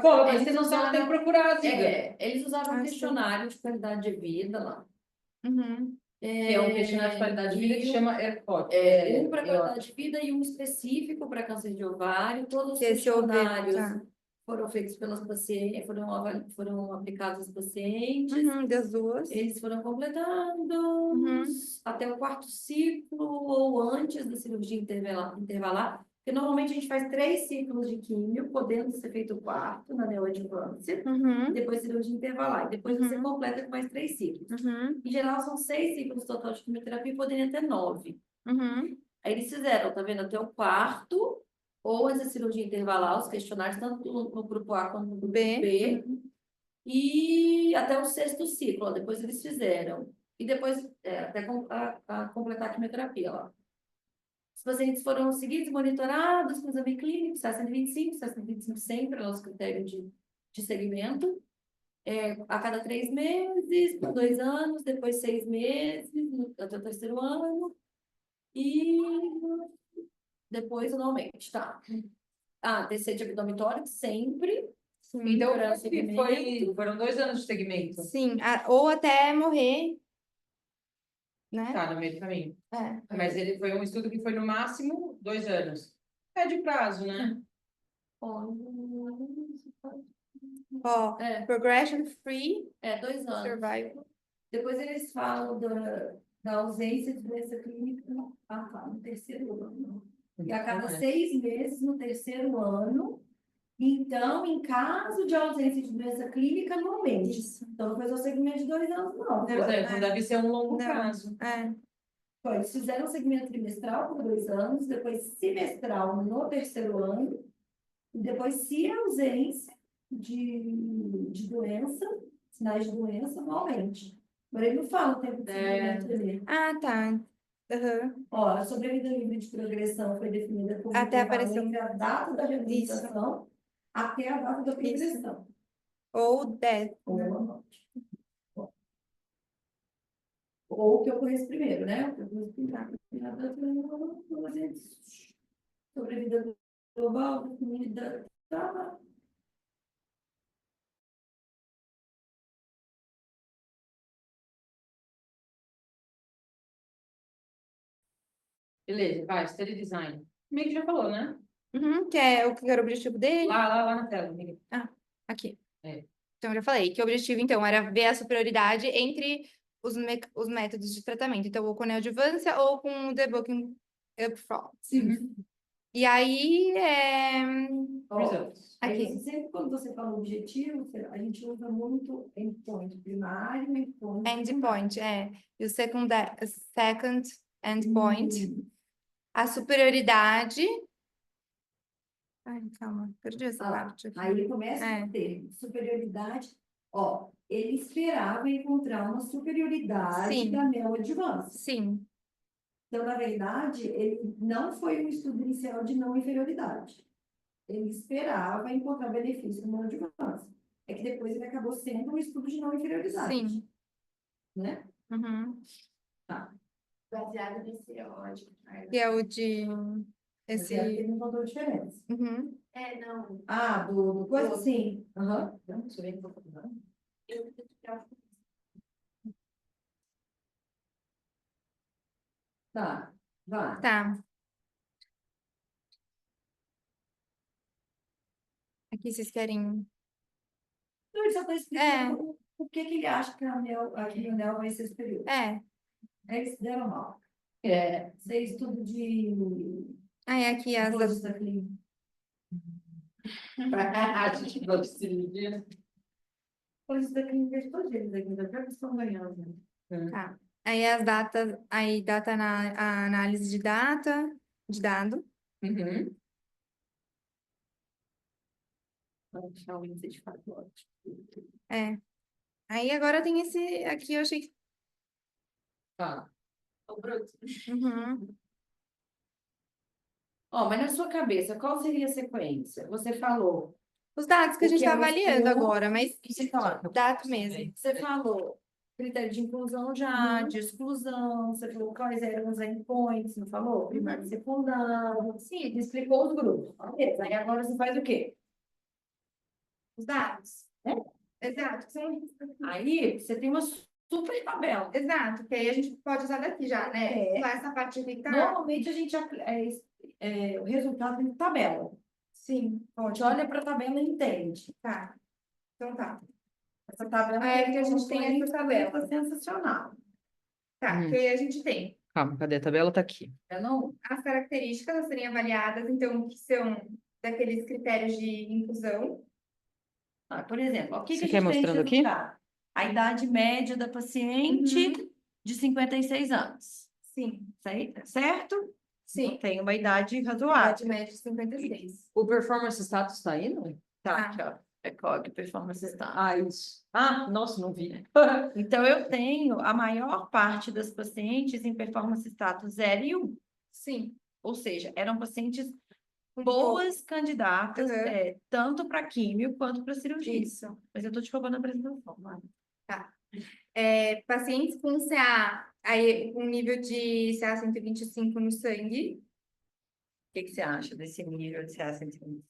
Pô, mas
Eles
você não sabe, tem que
usavam-
procurar, diga.
Eles usavam
Ah, sim.
questionário de qualidade de vida lá.
uhum.
Que é um questionário de qualidade de vida que chama ERCOT.
Um para qualidade de vida e um específico para câncer de ovário. Todos os
Esse eu vi,
questionários
tá.
foram feitos pelas pacientes, foram aplicados aos pacientes.
Das duas.
Eles foram completados
Uhum.
até o 4º ciclo ou antes da cirurgia intervalar, porque normalmente a gente faz 3 ciclos de químio, podendo ser feito o 4º na neoadjuvância,
Uhum.
e depois cirurgia intervalar. E depois você
Uhum.
completa com mais 3 ciclos.
Uhum.
Em geral, são 6 ciclos total de quimioterapia, poderiam ter 9.
Uhum.
Aí eles fizeram, tá vendo, até o 4º, ou antes da cirurgia intervalar, os questionários, tanto no grupo A quanto no grupo B, e até o 6º ciclo, ó, depois eles fizeram. E depois, até completar a quimioterapia lá. Os pacientes foram seguidos, monitorados com exame clínico, 125 sempre, é o nosso critério de segmento. a cada 3 meses, por 2 anos, depois 6 meses, até o terceiro ano, e depois anualmente, tá? TC de abdômen tórax, sempre.
Então,
para
foram 2 anos de segmento.
Sim, ou até morrer, né?
Tá, no meio do caminho.
É.
Mas ele foi um estudo que foi no máximo 2 anos. É de prazo, né?
Ó, progression free
2 anos.
survival.
Depois eles falam da ausência de doença clínica no terceiro ano. E a cada 6 meses no terceiro ano. Então, em caso de ausência de doença clínica, anualmente.
Isso.
Então, não foi só segmento de 2 anos, não.
Então deve ser um longo
Não.
prazo.
Foi, eles fizeram segmento trimestral por 2 anos, depois semestral no terceiro ano, e depois, se ausência de doença, sinais de doença, anualmente. Agora, ele não fala o tempo de segmento dele.
Tá. Uhum.
Ó, a sobrevida livre de progressão foi definida como
Até
intervalo
aparecer
entre a data da reabilitação até a data da progressão.
Ou death.
Ou a morte. Ou o que ocorresse primeiro, né? O que ocorresse primeiro. Sobrevida global, definida. Tá.
Beleza, vai, study design. Meio que já falou, né?
Uhum, que é o que era o objetivo dele.
Lá na tela, amiga.
Aqui.
É.
Então, eu já falei que o objetivo, então, era ver a superioridade entre os métodos de tratamento. Então, ou com neoadjuvância ou com o debulking upfront.
Sim.
E aí,
Results.
Aqui, sempre quando você fala objetivo, a gente usa muito endpoint primário, endpoint.
endpoint, E o second endpoint. A superioridade... Ai, calma, perdi essa parte aqui.
Aí ele começa a ter superioridade. Ó, ele esperava encontrar uma superioridade
Sim.
da neoadjuvância.
Sim.
Então, na verdade, ele não foi um estudo inicial de não inferioridade. Ele esperava encontrar benefício na neoadjuvância. É que depois ele acabou sendo um estudo de não inferioridade.
Sim.
Né?
Uhum.
Tá.
Baseado nesse ódio. Que é o de...
Esse... Ele não contou a diferença.
Uhum.
Não. Do coisa? Sim. Aham.
Não sei bem o que eu tô falando.
Tá. Vai.
Tá. Aqui vocês querem...
Não, ele só está explicando por que ele acha que a anel vai ser superior. Eles deram mal. Você estudo de...
aqui as...
Florista clínica.
A gente gosta de cirurgia.
Florista clínica de todos eles aqui, da própria estão ganhando.
Tá. Aí as datas... Aí a análise de dado.
Uhum.
Vamos deixar o índice de fato ótimo.
Aí agora tem esse... Aqui eu achei que...
Tá.
O bruto.
Uhum.
Ó, mas na sua cabeça, qual seria a sequência? Você falou.
Os dados que a gente
O que
está
é o
avaliando
estudo?
agora, mas...
Você fala.
Dados mesmo.
Você falou critério de inclusão já, de exclusão, você falou quais eram os endpoints, não falou? Primário e secundário. Sim, explicou os grupos. Beleza. Aí agora você faz o quê?
Os dados. Exato.
Aí você tem uma super tabela.
Exato, que aí a gente pode usar daqui já, né? Lá essa parte aqui que tá...
Normalmente a gente o resultado em tabela.
Sim,
A gente olha para a tabela e entende.
tá. Então tá.
Essa tabela
É que a gente tem essa tabela.
Sensacional.
Tá, que aí a gente tem
Calma, cadê a tabela? Tá aqui.
as características a serem avaliadas, então, que são daqueles critérios de inclusão.
Por exemplo, o que
Você
a
quer
gente tem de
mostrando aqui?
resultado? A idade média da paciente de 56 anos.
Sim.
Certo?
Sim.
Tem uma idade razoável.
Idade média de 56.
O performance status tá aí, não?
Tá,
Ah.
aqui, ó. ECOG, performance status.
Isso. Ah, nossa, não vi.
Então, eu tenho a maior parte das pacientes em performance status 0 e 1.
Sim.
Ou seja, eram pacientes
Um
boas candidatas,
Uhum.
tanto para químio quanto para cirurgia.
Isso.
Mas eu tô te roubando a apresentação, vai.
Pacientes com CA, aí um nível de CA 125 no sangue,
O que que você acha desse nível de CA 125?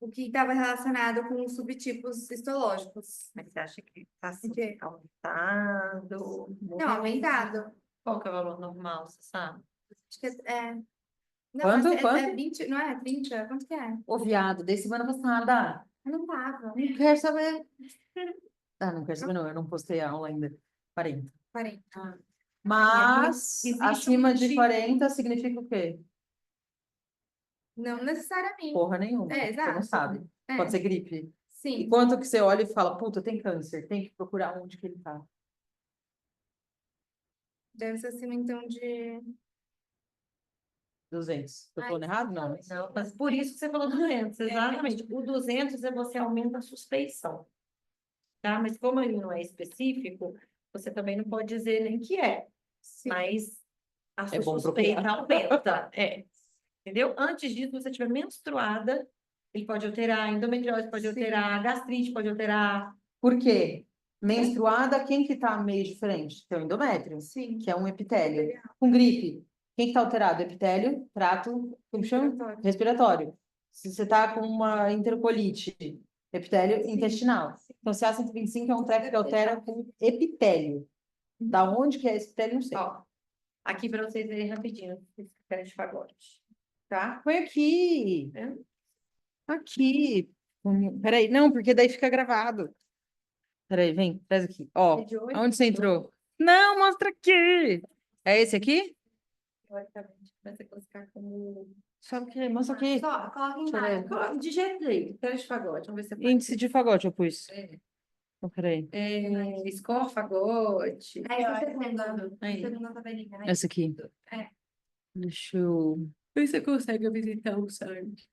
o que estava relacionado com os subtipos histológicos.
Mas você acha que está
O quê?
aumentado?
Não, aumentado.
Qual que é o valor normal, você sabe?
Acho que não,
Quanto?
é
Quanto?
20, não é 30? Quanto que é?
Ô, viado, desde semana passada.
Eu não tava.
Não quero saber. Ah, não quero saber, não. Eu não postei a aula ainda. 40.
40.
Mas
existe
acima
um
de
tipo-
40 significa o quê?
Não necessariamente.
Porra nenhuma.
É,
Você não
exato.
sabe.
É,
Pode ser gripe. E
sim.
quanto que você olha e fala, puta, tem câncer, tem que procurar onde que ele tá.
Deve ser acima, então, de...
200. Tô
Ai,
falando errado? Não.
Não, mas por isso que você falou 200, exatamente. O 200 é você aumenta a suspeição, tá? Mas como ele não é específico, você também não pode dizer nem que é.
Sim.
Mas a
É
sua
bom
suspeita
procurar.
aumenta, entendeu? Antes disso, você estiver menstruada, ele pode alterar a endometriose, pode
Sim.
alterar a gastrite, pode alterar...
Por quê? Menstruada, quem que tá meio diferente? Tem o endométrio,
Sim.
que é um epitélio. Com gripe, quem que tá alterado? Epitélio, trato, como chama?
Respiratório.
Respiratório. Se você tá com uma enterocolite, epitélio
Sim.
intestinal. Então, se a 125 é um treco que altera com epitélio. Da onde que é esse epitélio, não sei.
Ó, aqui para vocês verem rapidinho, esse cara de fagote, tá?
Põe aqui.
É?
Aqui. Peraí, não, porque daí fica gravado. Peraí, vem, traz aqui. Ó,
É de 8?
aonde você entrou? Não, mostra aqui. É esse aqui?
Teoricamente, vai ser classificar como...
Só que, mostra aqui.
Só, coloca
Deixa eu ver.
embaixo.
Coloca de jeito aí, cara de fagote, vamos ver se é
Índice de fagote eu pus.
É.
Oh, peraí.
Score fagote.
Aí, ó, segunda.
Aí.
Segunda tabelinha, né?
Essa aqui.
É.
Deixa eu...
Ver se você consegue visitar o sangue.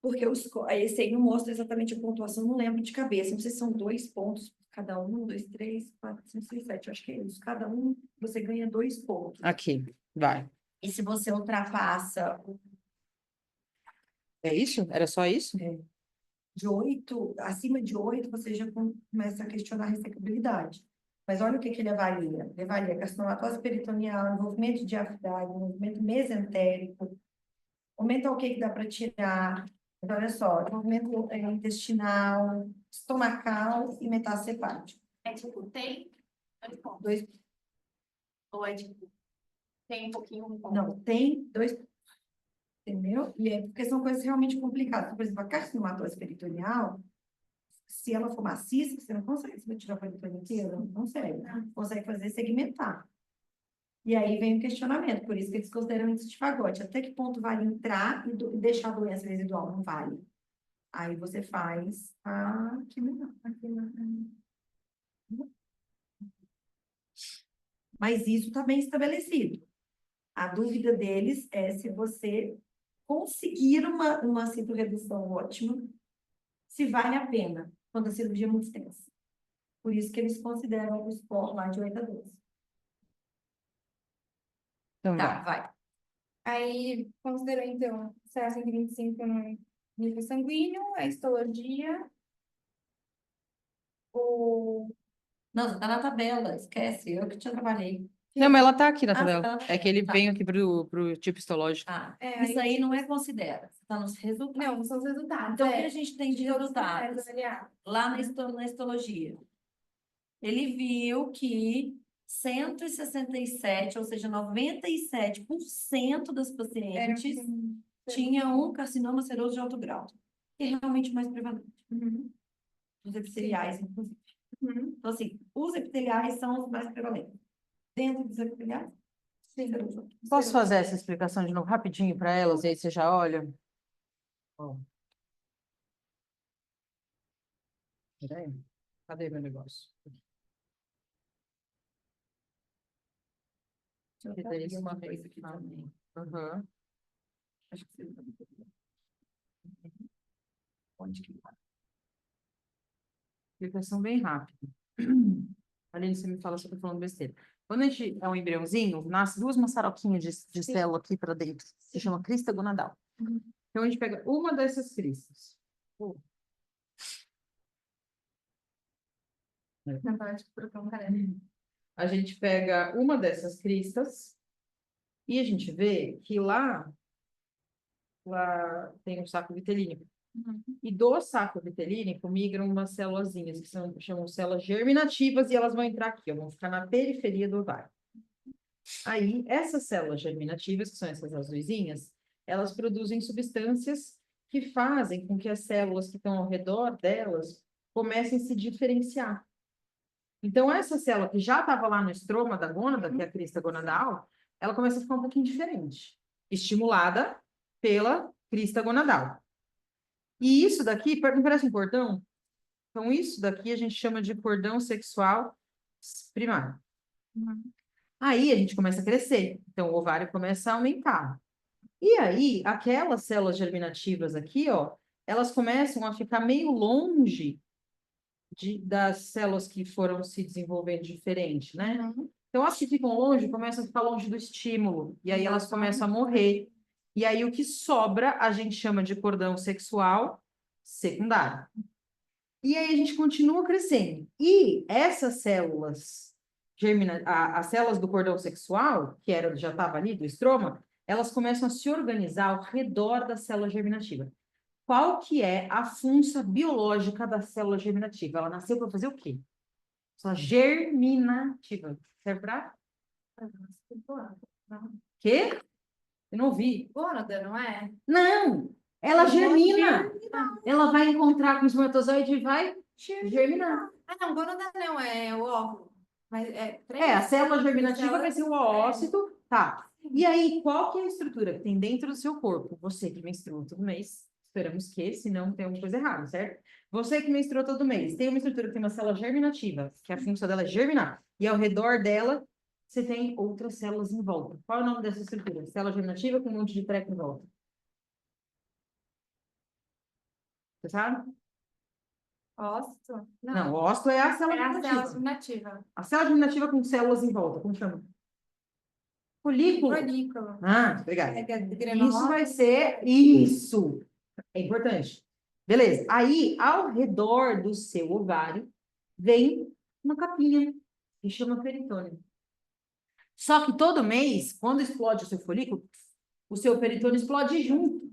Porque esse aí não mostra exatamente a pontuação, não lembro de cabeça. Não sei se são 2 pontos por cada um, 2, 3, 4, 5, 6, 7. Eu acho que é isso. Cada um você ganha 2 pontos.
Aqui, vai.
E se você ultrapassa
É isso? Era só isso?
de 8, acima de 8, você já começa a questionar a ressecabilidade. Mas olha o que ele avalia. Ele avalia carcinomatose peritoneal, envolvimento de diafragma, envolvimento mesentérico, aumenta o que dá para tirar. Então, olha só, envolvimento intestinal, estomacal e metástase hepática.
É tipo, tem? 2 pontos.
2,
Ou é tipo, tem um pouquinho, um ponto.
não, tem 2, entendeu? E é porque são coisas realmente complicadas. Por exemplo, a carcinomatose peritoneal, se ela for maciça, você não consegue se tirar o peritônio inteiro, não consegue. Consegue fazer segmentar. E aí vem o questionamento, por isso que eles consideram índice de fagote. Até que ponto vale entrar e deixar a doença residual? Não vale. Aí você faz aqui não. Mas isso está bem estabelecido. A dúvida deles é se você conseguir uma citoredução ótima, se vale a pena, quando a cirurgia é muito extensa. Por isso que eles consideram o score lá de 8 a 12.
Então
Tá,
vai.
vai.
Aí, considerou, então, CA 125 no nível sanguíneo, a histologia, o...
Não, você tá na tabela, esquece, eu que te trabalhei.
Não, mas ela tá aqui na
Ah,
tabela.
tá na
É que ele
tabela, tá.
veio aqui pro tipo histológico.
Ah,
É,
isso aí não é considera, está nos resultados.
Não, são os resultados.
Então, o que a gente tem de
todos os critérios
resultados?
avaliados.
Lá na histologia. Ele viu que 167, ou seja, 97% das
Era
pacientes tinham um carcinoma seroso de alto grau, que é realmente mais prevalente. Os epiteliais, inclusive. Então, assim, os epiteliais são os mais prevalentes. Dentro dos epiteliais, seroso.
Posso fazer essa explicação de novo rapidinho para elas? E aí você já olha? Ó. Peraí. Cadê meu negócio?
Eu
Teria
uma coisa aqui também.
Uhum.
Acho que você... Onde que tá?
Explicação bem rápida. Aline, você me fala se eu tô falando besteira. Quando a gente é um embriãozinho, nasce duas maçaroquinhas de célula aqui para dentro. Se chama crista gonadal. Então, a gente pega uma dessas cristas.
Não pode colocar um caderno.
A gente pega uma dessas cristas e a gente vê que lá tem um saco vitelínico. E do saco vitelínico migram umas célulazinhas, que chamam células germinativas, e elas vão entrar aqui, ó, vão ficar na periferia do ovário. Aí, essas células germinativas, que são essas azuisinhas, elas produzem substâncias que fazem com que as células que estão ao redor delas comecem a se diferenciar. Então, essa célula que já estava lá no estroma da gônada, que é a crista gonadal, ela começa a ficar um pouquinho diferente, estimulada pela crista gonadal. E isso daqui, não parece um cordão? Então, isso daqui a gente chama de cordão sexual primário. Aí a gente começa a crescer, então o ovário começa a aumentar. E aí, aquelas células germinativas aqui, ó, elas começam a ficar meio longe das células que foram se desenvolvendo diferente, né? Então, as que ficam longe começam a ficar longe do estímulo, e aí elas começam a morrer. E aí, o que sobra, a gente chama de cordão sexual secundário. E aí, a gente continua crescendo. E essas células, as células do cordão sexual, que já estava ali, do estroma, elas começam a se organizar ao redor da célula germinativa. Qual que é a função biológica da célula germinativa? Ela nasceu para fazer o quê? Célula germinativa. Serve para? Quê? Eu não ouvi.
Gônada, não é?
Não! Ela germina. Ela vai encontrar com o espermatozoide e vai germinar.
Ah, não, gônada não, é o óvulo. Mas
A célula germinativa vai ser o
É.
oócito. Tá. E aí, qual que é a estrutura que tem dentro do seu corpo? Você que menstrua todo mês. Esperamos que, senão tem alguma coisa errada, certo? Você que menstrua todo mês. Tem uma estrutura que tem uma célula germinativa, que a função dela é germinar. E ao redor dela, você tem outras células em volta. Qual é o nome dessa estrutura? Célula germinativa com um monte de treco em volta. Você sabe?
Ócito?
Não, o ócito é a célula
É a célula
germinativa.
germinativa.
A célula germinativa com células em volta, como chama? Folículo.
Folículo.
Ah, obrigada.
É
Isso vai ser isso. É importante. Beleza. Aí, ao redor do seu ovário, vem uma capinha que chama peritônio. Só que todo mês, quando explode o seu folículo, o seu peritônio explode junto.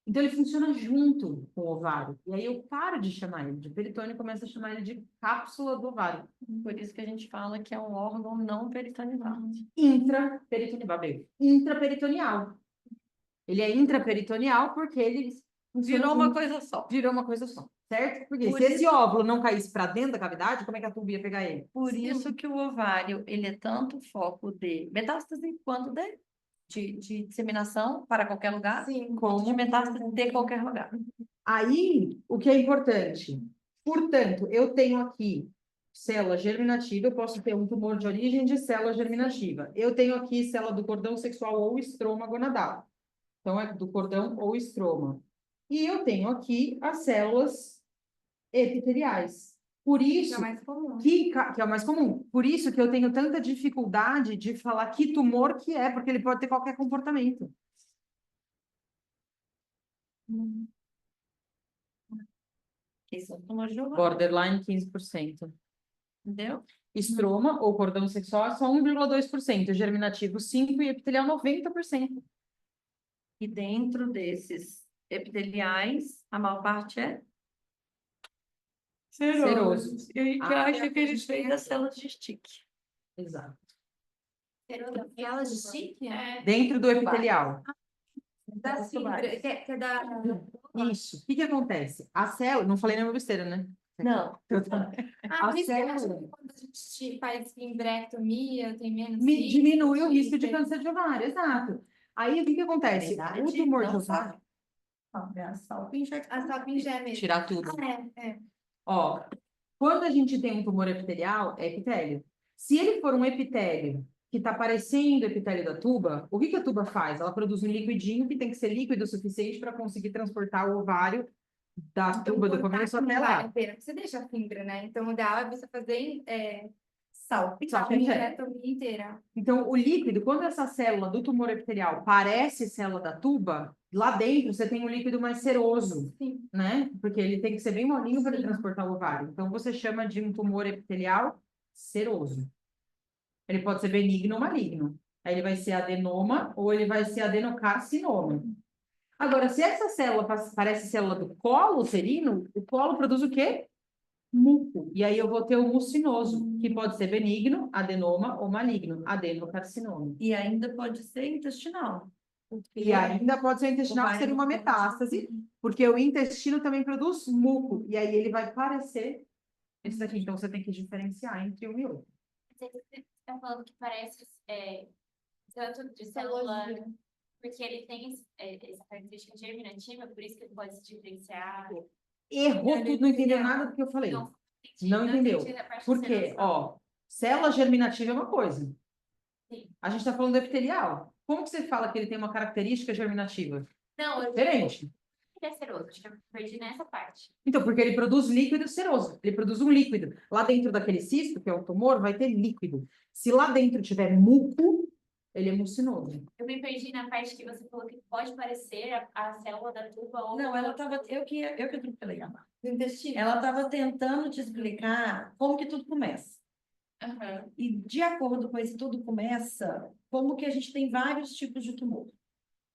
Então, ele funciona junto com o ovário. E aí, eu paro de chamar ele de peritônio e começo a chamar ele de cápsula do ovário.
Por isso que a gente fala que é um órgão não peritoneal.
Intraperitoneal. Intraperitoneal. Ele é intraperitoneal porque ele
Virou uma coisa só.
virou uma coisa só, certo? Porque
Por
se esse
isso-
óvulo não caísse para dentro da cavidade, como é que a tuba ia pegar ele?
Por isso que o ovário, ele é tanto foco de metástase quanto de disseminação para qualquer lugar,
Sim.
quanto de metástase de qualquer lugar.
Aí, o que é importante? Portanto, eu tenho aqui célula germinativa, eu posso ter um tumor de origem de célula germinativa. Eu tenho aqui célula do cordão sexual ou estroma gonadal. Então, é do cordão ou estroma. E eu tenho aqui as células epiteliais. Por
Que é
isso,
o mais comum.
que é o mais comum. Por isso que eu tenho tanta dificuldade de falar que tumor que é, porque ele pode ter qualquer comportamento.
Isso é um tumor de ovário,
Borderline 15%.
entendeu?
Estroma ou cordão sexual é só 1,2%. Germinativo 5% e epitelial 90%.
E dentro desses epiteliais, a maior parte é
Seroso.
E a gente acha que eles têm das células de stick.
Exato.
Elas de chique?
Dentro do epitelial.
Da fibra, que é da...
Isso. O que acontece? A célula, não falei nenhuma besteira, né?
Não.
Ah,
A
por isso que eu acho
célula-
que quando a gente faz embrectomia, tem menos
Diminui o risco de
tem-
câncer de ovário, exato. Aí, o que acontece? O tumor de ovário...
A salpinge é mesmo.
Tirar tudo.
É.
Ó, quando a gente tem um tumor epitelial, é epitélio. Se ele for um epitélio que está parecendo o epitélio da tuba, o que que a tuba faz? Ela produz um liquidinho que tem que ser líquido o suficiente para conseguir transportar o ovário da tuba do começo até
Não vale
lá.
a pena, porque você deixa a fibra, né? Então, o ideal é você fazer Salpingectomia inteira.
Então, o líquido, quando essa célula do tumor epitelial parece célula da tuba, lá dentro você tem um líquido mais seroso,
Sim.
né? Porque ele tem que ser bem molinho para
Sim.
transportar o ovário. Então, você chama de um tumor epitelial seroso. Ele pode ser benigno ou maligno. Aí ele vai ser adenoma ou ele vai ser adenocarcinoma. Agora, se essa célula parece célula do colo uterino, o colo produz o quê? Muco. E aí eu vou ter o mucinoso, que pode ser benigno, adenoma ou maligno, adenocarcinoma.
E ainda pode ser intestinal.
E ainda pode ser intestinal, que seria uma metástase, porque o intestino também produz muco, e aí ele vai parecer esse daqui. Então você tem que diferenciar entre um e outro.
Você está falando que parece tanto de célula, porque ele tem essa característica germinativa, por isso que ele pode se diferenciar.
Errou tudo, não entendeu nada do que eu falei. Não entendeu.
entendi a parte
Por quê? Ó, célula germinativa é uma coisa.
Sim.
A gente está falando do epitelial. Como que você fala que ele tem uma característica germinativa?
Não, eu
Diferente.
ele é seroso, acho que eu perdi nessa parte.
Então, porque ele produz líquido seroso. Ele produz um líquido. Lá dentro daquele cisto, que é o tumor, vai ter líquido. Se lá dentro tiver muco, ele é mucinoso.
Eu me perdi na parte que você falou que pode parecer a célula da tuba ou...
Não, ela estava. Eu que atropelei a Mar.
Do intestino.
Ela estava tentando te explicar como que tudo começa.
Aham.
E de acordo com esse tudo começa, como que a gente tem vários tipos de tumor.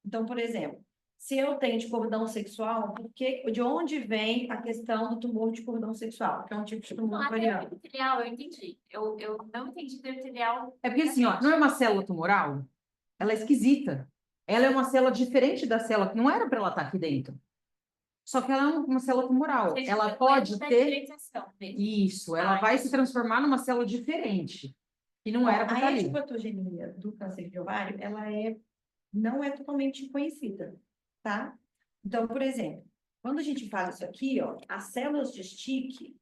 Então, por exemplo, se eu tenho de cordão sexual, de onde vem a questão do tumor de cordão sexual? Que é um tipo de
Não,
tumor
até o
variável.
epitelial, eu entendi. Eu não entendi do epitelial.
É porque assim, ó, não é uma célula tumoral? Ela é esquisita. Ela é uma célula diferente da célula, que não era para ela estar aqui dentro. Só que ela é uma célula tumoral.
Seja
Ela
pelo
pode
menos da
ter...
diferenciação mesmo.
Isso, ela vai se transformar numa célula diferente. Que não era para estar
A
ali.
etiopatogenia do câncer de ovário, não é totalmente conhecida, tá? Então, por exemplo, quando a gente fala isso aqui, ó, as células de Stick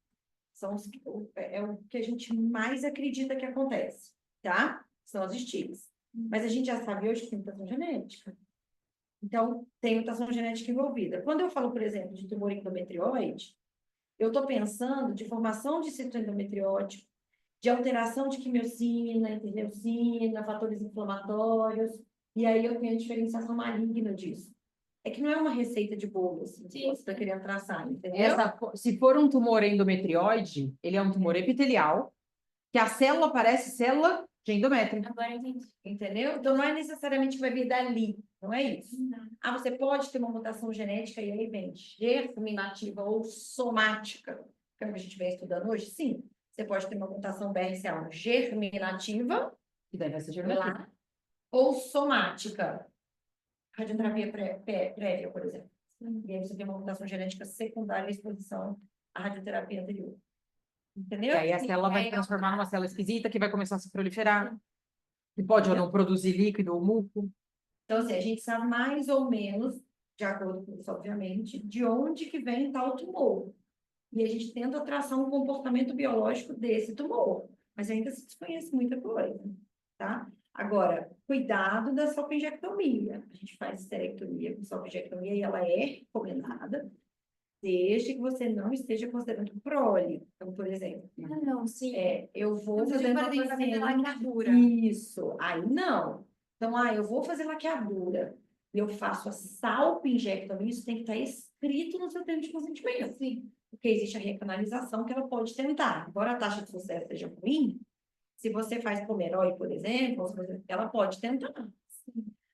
é o que a gente mais acredita que acontece, tá? São as Sticks. Mas a gente já sabe hoje que tem mutação genética. Então, tem mutação genética envolvida. Quando eu falo, por exemplo, de tumor endometrióide, eu estou pensando de formação de cito endometriótico, de alteração de quimiocina, interleucina, fatores inflamatórios, e aí eu tenho a diferenciação maligna disso. É que não é uma receita de bolo, assim, que você está querendo traçar, entendeu?
Se for um tumor endometrióide, ele é um tumor epitelial, que a célula parece célula de endométrio.
Agora eu entendi.
Entendeu? Então, não é necessariamente que vai vir dali, não é isso.
Não.
Ah, você pode ter uma mutação genética e aí vem germinativa ou somática, que é o que a gente vem estudando hoje, sim. Você pode ter uma mutação BRCA1 germinativa,
Que deve ser germinativa.
lá, ou somática. Radioterapia prévia, por exemplo. E aí você tem uma mutação genética secundária à exposição à radioterapia anterior. Entendeu?
E aí a
Sim,
célula vai
aí
se
eu-
transformar numa célula esquisita que vai começar a se proliferar. Que pode ou não produzir líquido ou muco.
Então, assim, a gente sabe mais ou menos, de acordo com isso, obviamente, de onde que vem tal tumor. E a gente tenta traçar um comportamento biológico desse tumor. Mas ainda se desconhece muita coisa, tá? Agora, cuidado da salpingectomia. A gente faz esterectomia com salpingectomia e ela é recomendada, desde que você não esteja considerando prole. Então, por exemplo,
Não, sim.
eu vou
Não
fazer
precisa
uma
fazer
laqueadura.
laqueadura.
Isso, aí não. Então, eu vou fazer laqueadura e eu faço a salpingectomia, isso tem que estar escrito no seu termo de consentimento.
Sim.
Porque existe a recanalização que ela pode tentar. Embora a taxa de sucesso seja ruim, se você faz pomeroide, por exemplo, ela pode tentar.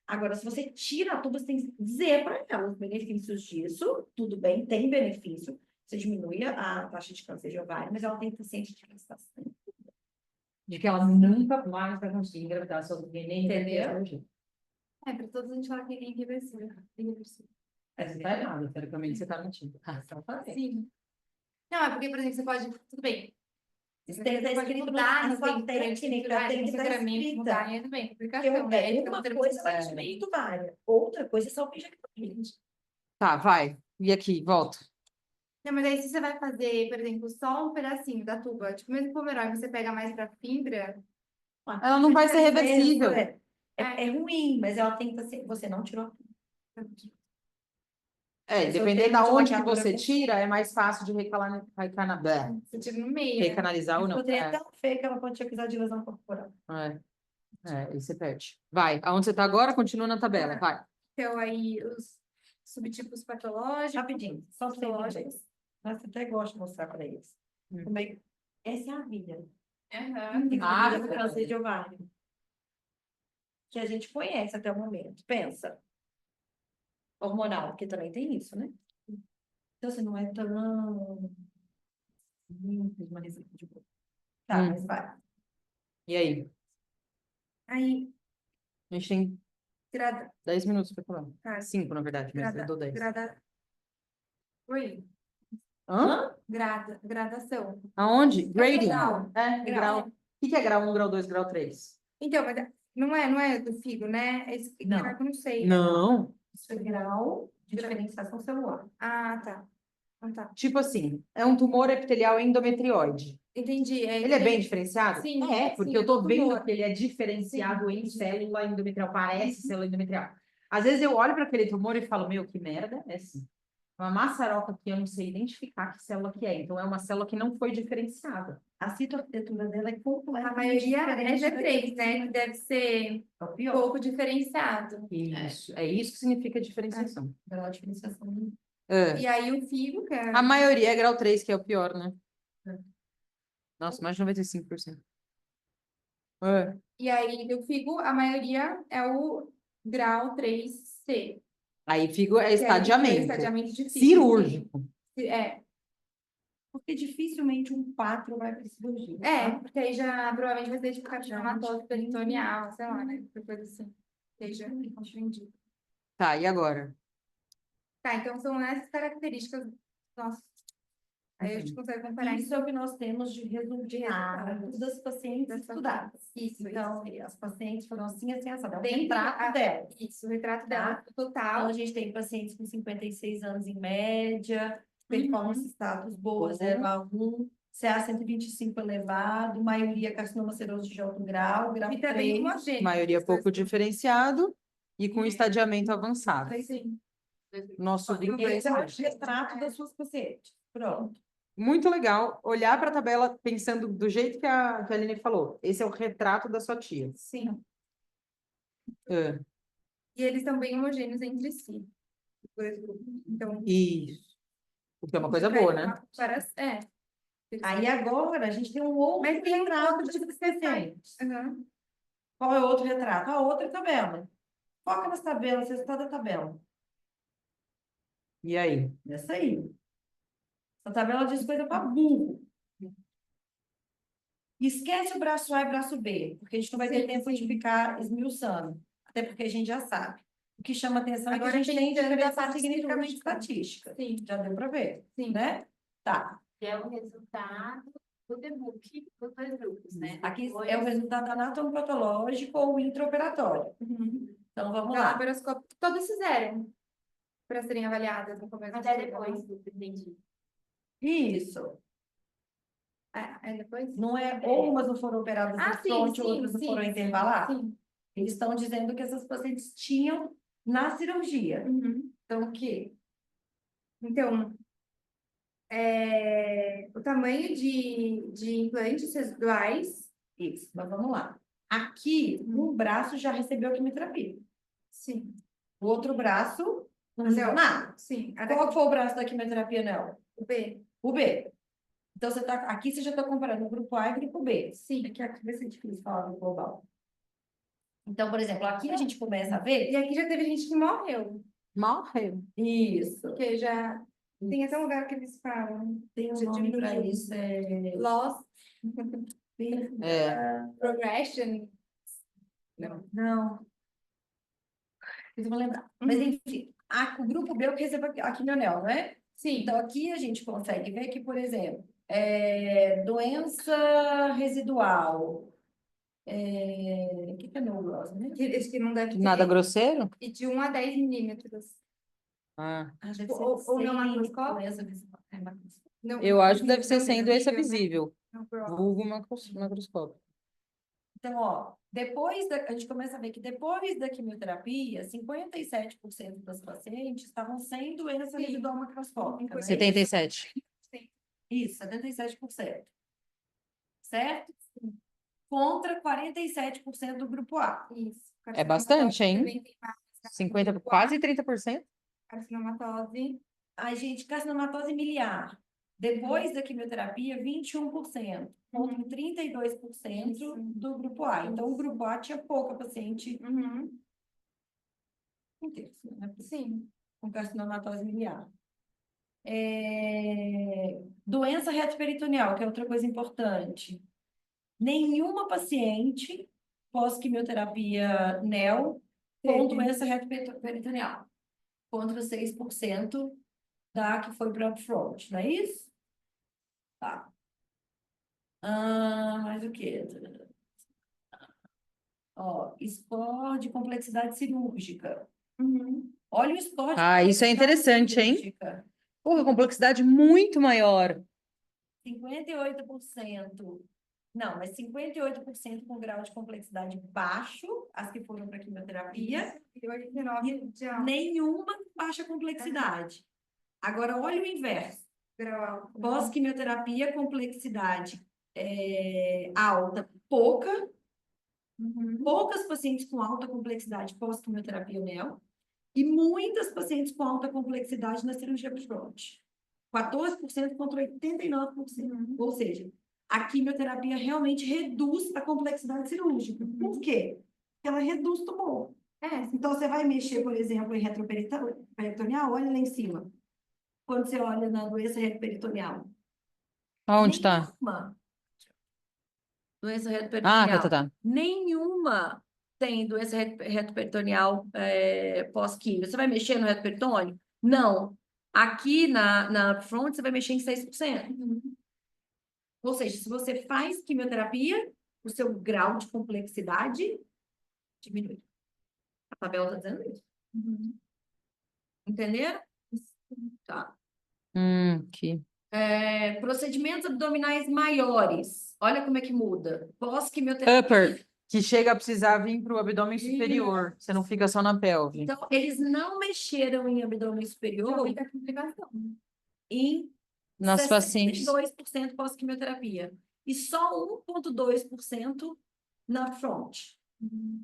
Agora, se você tira a tuba, você tem que dizer para ela os benefícios disso. Tudo bem, tem benefício. Você diminui a taxa de câncer de ovário, mas ela tem que ter ciência de que ela está sendo.
De que ela nunca mais vai conseguir engravidar sozinha, nem
Entendeu?
Para todos a gente fala que é irreversível.
Você tá errado, teoricamente você tá mentindo.
Sim. Não, é porque, por exemplo, você pode... Tudo bem.
Isso tem que estar
Você pode
escrito
mudar
na
no
sua
tempo,
técnica, tem que estar
escrita. Mudar,
escrita.
tudo bem.
Porque
Publicação, né?
uma coisa vai te muito vária, outra coisa é salpingectomia.
Tá, vai. E aqui, volta.
Não, mas aí se você vai fazer, por exemplo, só um pedacinho da tuba, tipo, mesmo pomeroide, você pega mais pra fibra,
Ela não vai ser reversível.
É ruim, mas ela tem que ser. Você não tirou a tuba. Esse é o
dependendo
termo
da
de
onde que
laqueadura
você
com-
tira, é mais fácil de
Você tira no meio, né?
recanalizar ou
Essa
não.
proteína é tão feia que ela pode te acusar de lesão corporal.
Aí você perde. Vai, aonde você tá agora, continua na tabela, vai.
Então, aí, os subtipos patológicos.
Rapidinho, só para você entender.
patológicos.
Mas eu até gosto de mostrar para eles. Como é que- Essa é a vida.
Aham.
Tem
Ah,
família com câncer de ovário. Que a gente conhece até o momento. Pensa. Hormonal, porque também tem isso, né? Então, assim, não é tão simples uma receita de bolo. Tá, mas vai.
E aí?
Aí,
A gente tem
grada,
10 minutos para falar.
tá,
5, na verdade, mas eu dou 10.
Oi,
Hã?
gradação.
Aonde? Grading.
Grau.
Grau. O que é grau 1, grau 2, grau 3?
Então, mas não é do figo, né? Esse
Não.
grau que eu não sei.
Não.
Isso é grau de diferenciação celular.
Ah, tá. Ah, tá.
Tipo assim, é um tumor epitelial endometrioide.
Entendi.
Ele é bem diferenciado?
Sim,
Porque
sim,
eu tô
é
vendo
tumor.
que ele é diferenciado
Sim,
em
entendi.
célula endometrial, parece célula endometrial. Às vezes eu olho para aquele tumor e falo, meu, que merda é essa? Uma maçaroca que eu não sei identificar que célula que é. Então, é uma célula que não foi diferenciada.
A citoarquitetura dela é
A
completamente
maioria é
diferente
G3, né? Que deve ser
É o
um
pior.
pouco diferenciado.
Isso. É isso que significa diferenciação.
Grau de diferenciação.
É.
E aí o figo, que é...
A maioria é grau 3, que é o pior, né? Nossa, mais de 95%. É.
E aí do figo, a maioria é o grau 3C.
Aí fica
Que é
estadiamento.
estadiamento de figo.
Cirúrgico.
É,
Porque dificilmente um 4 vai para cirurgia.
porque aí já provavelmente vai ser tipo carcinoma peritoneal, sei lá, né? Qualquer coisa assim. Seja compreendido.
Tá, e agora?
Tá, então são essas características. Nossa. Aí a gente consegue comparar.
Isso é o que nós temos de resultado das pacientes estudadas.
Isso,
Então, as pacientes foram assim, assim, assim. É o
Dentro
retrato dela.
Isso, o retrato
Tá?
dela
Então,
total.
a gente tem pacientes com 56 anos em média, performance status boa, 0 a 1, CA 125 elevado, maioria carcinoma seroso de alto grau, grau
E tá bem
3.
homogêneo.
Maioria pouco diferenciado e com estadiamento avançado.
Sim.
Nosso grupo é
Esse é o
esse.
retrato das suas pacientes. Pronto.
Muito legal olhar para a tabela pensando do jeito que a Aline falou. Esse é o retrato da sua tia.
Sim.
É.
E eles são bem homogêneos entre si. Os dois grupos. Então,
Isso. O que é uma coisa boa, né?
Aí agora a gente tem um outro
Mas tem um
retrato
outro
de
tipo de
pacientes.
Uhum.
Qual é o outro retrato? A outra tabela. Foca nas tabelas, resultado da tabela.
E aí?
Essa aí. Essa tabela diz coisa para burro. Esquece o braço A e o braço B, porque a gente não vai ter
Sim,
tempo de
sim.
ficar esmiuçando. Até porque a gente já sabe. O que chama atenção
Agora
é que a gente tem
pensando na
diferença
parte
significativamente
cirúrgica.
estatística.
Sim.
Já deu para ver,
Sim.
né? Tá.
Que é o resultado do debug dos dois grupos, né?
Aqui
Depois-
é o resultado anatomopatológico ou intraoperatório.
Uhum.
Então, vamos
Então,
lá.
laparoscópio, todas fizeram para serem avaliadas no começo.
Mas é depois que eu entendi.
Isso.
É depois?
Não é ou umas não foram operadas
Ah,
de frente,
sim,
outras não
sim,
foram
sim.
intervaladas.
Sim.
Eles estão dizendo que essas pacientes tinham na cirurgia.
Uhum.
Então, o quê?
Então, o tamanho de implantes residuais.
Isso, mas vamos lá. Aqui, um braço já recebeu quimioterapia.
Sim.
O outro braço não recebeu nada.
Sim.
Qual foi o braço da quimioterapia nela?
O B.
O B. Então, aqui você já está comparando o grupo A e o grupo B.
Sim.
Aqui vai ser difícil falar do global. Então, por exemplo, aqui a gente começa a ver.
E aqui já teve gente que morreu.
Morreu.
Isso.
Porque já tem até um lugar que eles falam.
Tem um
Já
nome para
diminuiu.
isso.
Loss,
É.
progression.
Não. Eu vou lembrar. Mas, enfim, o grupo B é o que recebe a quimionel, não é?
Sim.
Então, aqui a gente consegue ver que, por exemplo, doença residual. O que é neurose, né?
Acho que não deve ter.
Nada grosseiro?
E de 1 a 10 milímetros.
Ah.
Deve
Ou
ser
não
sem
macroscópio?
doença visual. Macroscópio.
Não,
Eu acho que deve ser
não
sem doença
visível, né?
visível.
Não, prova.
Vulgo macroscópio.
Então, ó, a gente começa a ver que depois da quimioterapia, 57% das pacientes estavam sem doença
Sim.
residual macroscópica, né?
77.
Isso, 77%. Certo? Contra 47% do grupo A.
Isso.
É bastante, hein?
Também tem mais
50, quase 30%.
carcinomatose.
Ai, gente, carcinomatose miliar. Depois da quimioterapia, 21%, contra 32%
Isso.
do grupo A. Então, o grupo A tinha pouca paciente
Uhum.
inteira, né?
Sim.
Com carcinomatose miliar. Doença retroperitoneal, que é outra coisa importante. Nenhuma paciente pós-quimioterapia NEL com
Teve.
doença retroperitoneal, contra 6% da que foi para upfront, não é isso? Tá. Mais o quê? Ó, score de complexidade cirúrgica.
Uhum.
Olha o score de
Ah, isso é
complexidade
interessante, hein?
cirúrgica.
Porra, complexidade muito maior.
58%. Não, mas 58% com grau de complexidade baixo, as que foram para quimioterapia,
E 89 de alto.
nenhuma com baixa complexidade. Agora, olha o inverso.
Grau alto.
Pós-quimioterapia, complexidade alta, pouca.
Uhum.
Poucas pacientes com alta complexidade pós-quimioterapia NEL e muitas pacientes com alta complexidade na cirurgia upfront. 14% contra 89%.
Uhum.
Ou seja, a quimioterapia realmente reduz a complexidade cirúrgica. Por quê? Porque ela reduz tumor. Então, você vai mexer, por exemplo, em retroperitoneal, olha lá em cima. Quando você olha na doença retroperitoneal.
Aonde tá?
Nenhuma doença
Ah,
retroperitoneal.
tá.
Nenhuma tem doença retroperitoneal pós-quimio. Você vai mexer no retroperitônio? Não. Aqui na front, você vai mexer em 6%.
Uhum.
Ou seja, se você faz quimioterapia, o seu grau de complexidade diminui. A tabela está dizendo isso.
Uhum.
Entenderam? Tá.
Aqui.
Procedimentos abdominais maiores. Olha como é que muda. Pós-quimioterapia.
Upper, que chega a precisar vir para o abdômen superior. Você não fica só na pelve.
Então, eles não mexeram em abdômen
Tem
superior
muita complicação.
em
Nas pacientes.
62% pós-quimioterapia. E só 1,2% na front.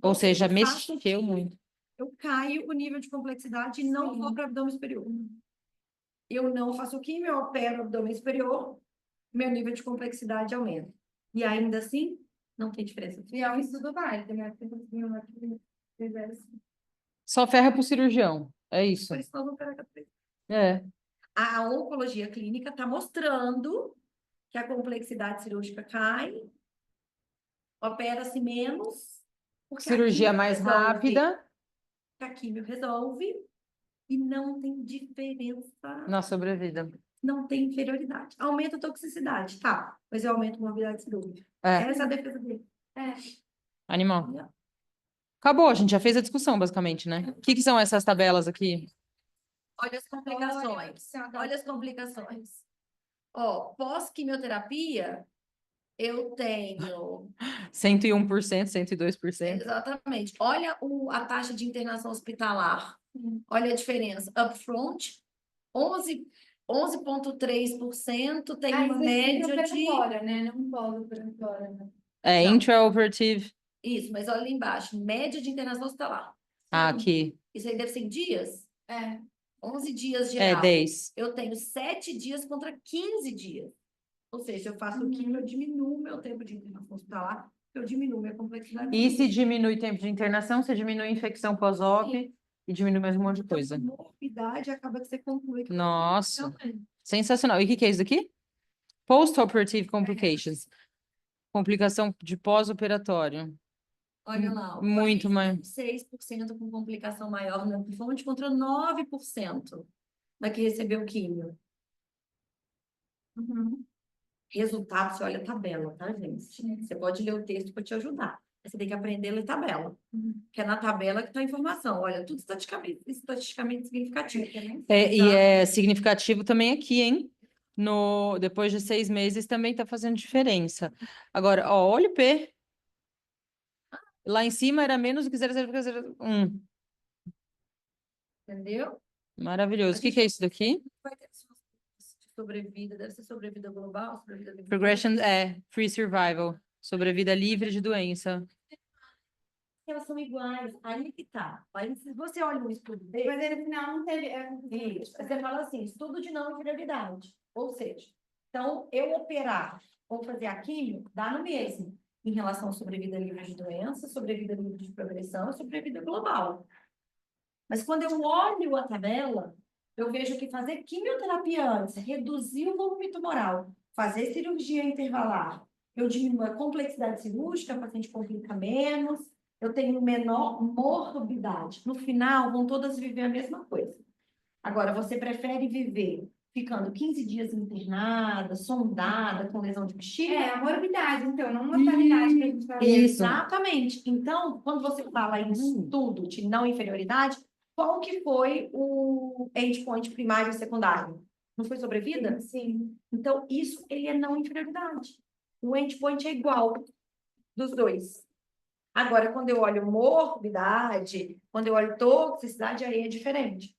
Ou seja,
eu faço
mexeu muito.
Eu caio o nível de complexidade e não
Sim.
vou para o abdômen superior. Eu não faço quimio, eu opero o abdômen superior, meu nível de complexidade aumenta. E ainda assim, não tem diferença.
E é um estudo válido, né? Porque não é assim.
Só ferra pro cirurgião. É isso.
Por isso que nós vamos operar cada vez.
É.
A oncologia clínica está mostrando que a complexidade cirúrgica cai, opera-se menos, porque a
Cirurgia
quimio
mais
resolve.
rápida
A quimio resolve e não tem diferença,
na sobrevida.
não tem inferioridade. Aumenta a toxicidade, tá, mas eu aumento a mobilidade cirúrgica.
É,
Essa é a defesa dele.
animal. Acabou, a gente já fez a discussão, basicamente, né? O que são essas tabelas aqui?
Olha as complicações. Olha as complicações. Ó, pós-quimioterapia, eu tenho
101%, 102%.
exatamente. Olha a taxa de internação hospitalar. Olha a diferença. Upfront, 11,3% tem uma média de...
Fora, né? Não pós-operatória, né?
É,
Não.
intraoperative.
Isso, mas olha ali embaixo. Média de internação hospitalar.
Ah, aqui.
Isso aí deve ser em dias?
É.
11 dias
É,
geral.
10.
Eu tenho 7 dias contra 15 dias. Ou seja, eu faço
Uhum.
quimio, eu diminuo meu tempo de internação hospitalar, eu diminuo minha complexidade.
E se diminui o tempo de internação, você diminui a infecção pós-op e diminui mais um monte de coisa.
A morbidade acaba que você conclui que
Nossa,
realmente.
sensacional. E o que é isso aqui? Post-operative complications. Complicação de pós-operatório.
Olha lá, ó,
Muito mais.
6% com complicação maior na fonte contra 9% da que recebeu químio.
Uhum.
Resultado, você olha a tabela, tá, gente? Você pode ler o texto para te ajudar. Mas você tem que aprender a ler tabela. Que é na tabela que está a informação. Olha, tudo estatisticamente significativo.
E é significativo também aqui, hein? Depois de 6 meses também está fazendo diferença. Agora, ó, olha o P. Lá em cima era menos do que 0,001.
Entendeu?
Maravilhoso. O que é isso daqui?
Vai ter sobrevida, deve ser sobrevida global, sobrevida livre.
Progression free survival. Sobrevida livre de doença.
Elas são iguais, aí que tá. Aí, se você olha um estudo dele,
Mas aí no final não teve.
isso, você fala assim, estudo de não inferioridade. Ou seja, então, eu operar ou fazer a químio, dá no mesmo. Em relação à sobrevida livre de doença, sobrevida livre de progressão e sobrevida global. Mas quando eu olho a tabela, eu vejo que fazer quimioterapia antes, reduzir o volume tumoral, fazer cirurgia intervalar, eu diminuo a complexidade cirúrgica, o paciente complica menos, eu tenho menor morbidade. No final, vão todas viver a mesma coisa. Agora, você prefere viver ficando 15 dias internada, sondada, com lesão de bexiga?
É, a morbidade, então, não mortalidade que a gente tá vendo.
Exatamente. Então, quando você fala em estudo de não inferioridade, qual que foi o endpoint primário e secundário? Não foi sobrevida?
Sim.
Então, isso ele é não inferioridade. O endpoint é igual dos dois. Agora, quando eu olho morbidade, quando eu olho toxicidade, aí é diferente.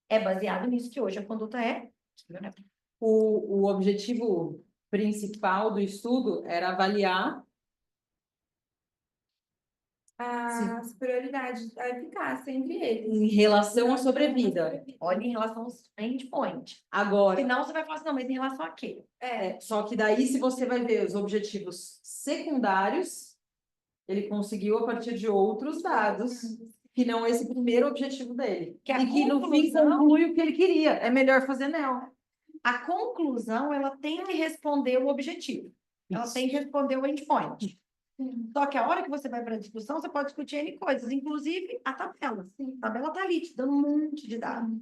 É baseado nisso que hoje a conduta é.
O objetivo principal do estudo era avaliar
A superioridade, a eficácia entre eles.
em relação à sobrevida.
Olha em relação aos endpoint.
Agora,
Senão você vai falar assim, não, mas em relação a quê?
só que daí, se você vai ver os objetivos secundários, ele conseguiu a partir de outros dados, que não esse primeiro objetivo dele.
Que a
e que no fim
conclusão-
conclui o que ele queria. É melhor fazer neo.
A conclusão, ela tem que responder o objetivo. Ela
Isso.
tem que responder o endpoint. Só que a hora que você vai para a discussão, você pode discutir N coisas, inclusive a tabela. A tabela está ali, te dando um monte de dados.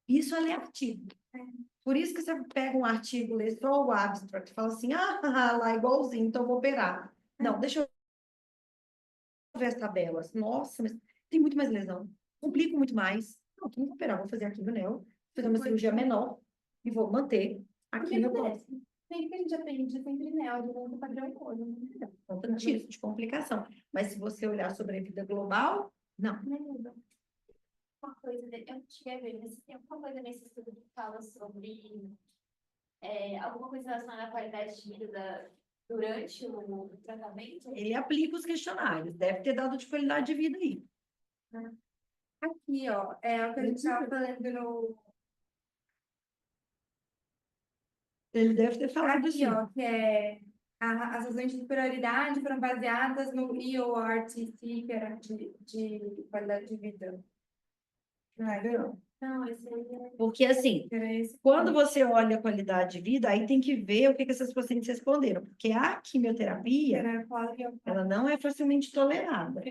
Isso é ler artigo. Por isso que você pega um artigo, lê só o abstract, e fala assim, lá, igualzinho, então eu vou operar. Não, deixa eu ver as tabelas. Nossa, mas tem muito mais lesão. Complico muito mais. Não, não vou operar, vou fazer aqui no NEO, fazer uma cirurgia menor e vou manter aqui no próximo.
Sempre que a gente aprende, sempre neo, de novo padrão ouro.
Conta disso, de complicação. Mas se você olhar sobre a vida global, não.
Uma coisa, eu não cheguei a ver, mas tem alguma coisa nesse estudo que fala sobre alguma coisa relacionada à qualidade de vida durante o tratamento?
Ele aplica os questionários. Deve ter dado de qualidade de vida aí.
Aqui, ó, é o que a gente estava falando no.
Ele deve ter falado
Aqui,
assim.
ó, que é as razões de superioridade foram baseadas no EORTC, que era de qualidade de vida.
Não, esse aí é...
Porque, assim,
Era esse.
quando você olha a qualidade de vida, aí tem que ver o que essas pacientes responderam. Porque a quimioterapia,
Era quality of
ela não é facilmente tolerada.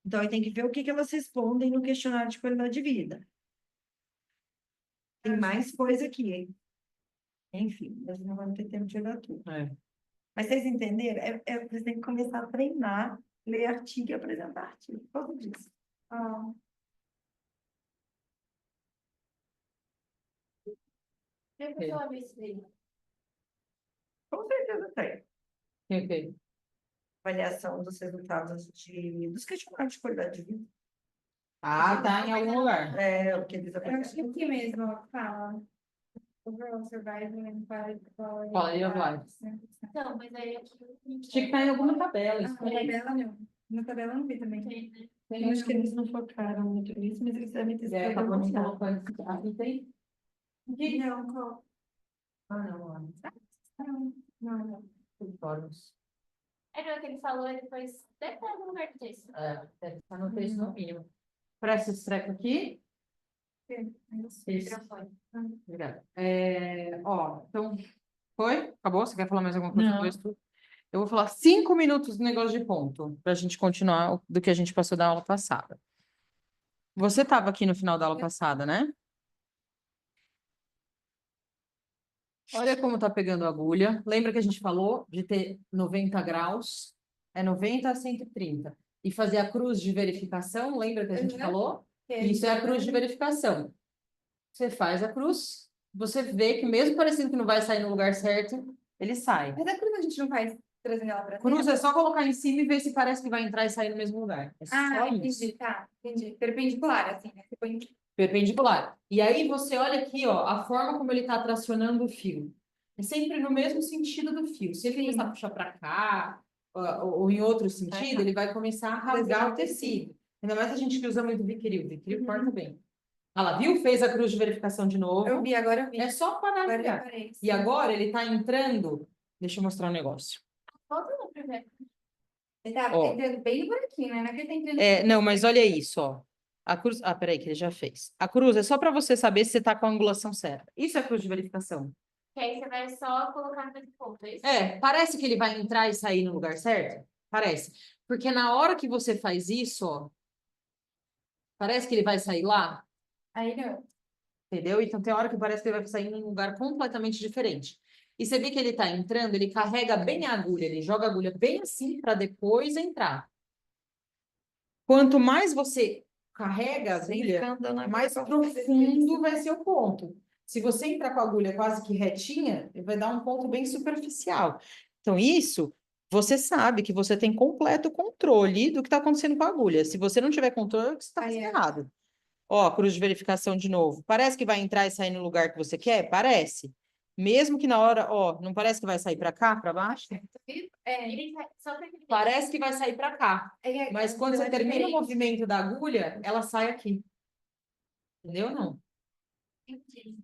Então, aí tem que ver o que elas respondem no questionário de qualidade de vida. Tem mais coisa aqui, hein? Enfim, nós não vamos ter tempo de olhar tudo. Mas vocês entenderam? Vocês têm que começar a treinar, ler artigo e apresentar artigo. Por causa disso.
Eu vou ver isso daí.
Com certeza tem.
Ok.
Avaliação dos resultados dos questionários de qualidade de vida.
Ah, tá em algum lugar.
É, o que eles
Eu acho que aqui mesmo, ó, fala. Overall survival and
Quality of life.
Não, mas aí aqui...
Tinha que estar em alguma tabela. Isso
Na tabela não. Na tabela eu não vi também.
Tem, né?
Eu acho que eles não focaram muito nisso, mas eles devem ter
É, acabou de
colocado.
colocar aqui. Tem?
Não, qual? Não.
Fóruns.
É que ele falou e depois deve estar em algum lugar do texto.
Deve estar no texto no mínimo. Para esse treco aqui. Isso.
Microfone.
Obrigada. Então, foi? Acabou? Você quer falar mais alguma coisa
Não.
sobre isso? Eu vou falar 5 minutos do negócio de ponto, para a gente continuar do que a gente passou da aula passada. Você estava aqui no final da aula passada, né? Olha como está pegando a agulha. Lembra que a gente falou de ter 90 graus? É 90 a 130. E fazer a cruz de verificação, lembra que a gente falou? Isso é a cruz de verificação. Você faz a cruz, você vê que mesmo parecendo que não vai sair no lugar certo, ele sai.
Mas a cruz a gente não faz trazendo ela pra
Cruz
cima.
é só colocar em cima e ver se parece que vai entrar e sair no mesmo lugar. É
Ah,
só
entendi,
isso.
tá, entendi. Perpendicular, assim, né? Você põe...
Perpendicular. E aí você olha aqui, ó, a forma como ele está tracionando o fio. É sempre no mesmo sentido do fio. Se ele
Sim.
começar a puxar para cá, ou em outro sentido, ele vai começar a rasgar o tecido. Ainda mais a gente que usa muito biquíri. O biquíri corta bem. Olha lá, viu? Fez a cruz de verificação de novo.
Eu vi, agora eu vi.
É só parar de
Agora eu
olhar.
reparei.
E agora ele está entrando. Deixa eu mostrar um negócio.
Volta lá pra ver.
Ele tá
Ó.
entrando bem no buraquinho, né? Não é que ele tá entrando...
É, não, mas olha isso, ó. A cruz. Ah, peraí, que ele já fez. A cruz é só para você saber se você está com a angulação certa. Isso é cruz de verificação.
Que aí você vai só colocar no mesmo ponto, é isso?
É, parece que ele vai entrar e sair no lugar certo? Parece. Porque na hora que você faz isso, ó, parece que ele vai sair lá,
Aí não.
entendeu? Então tem hora que parece que ele vai sair num lugar completamente diferente. E você vê que ele tá entrando, ele carrega bem a agulha, ele joga a agulha bem assim para depois entrar. Quanto mais você carrega a agulha, mais profundo vai ser o ponto. Se você entrar com a agulha quase que retinha, ele vai dar um ponto bem superficial. Então, isso, você sabe que você tem completo controle do que está acontecendo com a agulha. Se você não tiver controle, você está
Aí
fazendo
é.
errado. Ó, cruz de verificação de novo. Parece que vai entrar e sair no lugar que você quer? Parece. Mesmo que na hora, ó, não parece que vai sair para cá, para baixo?
É,
Ele vai só terminar.
Parece que vai sair para cá. Mas quando você termina o
movimento...
movimento da agulha, ela sai aqui. Entendeu ou não?
Entendi.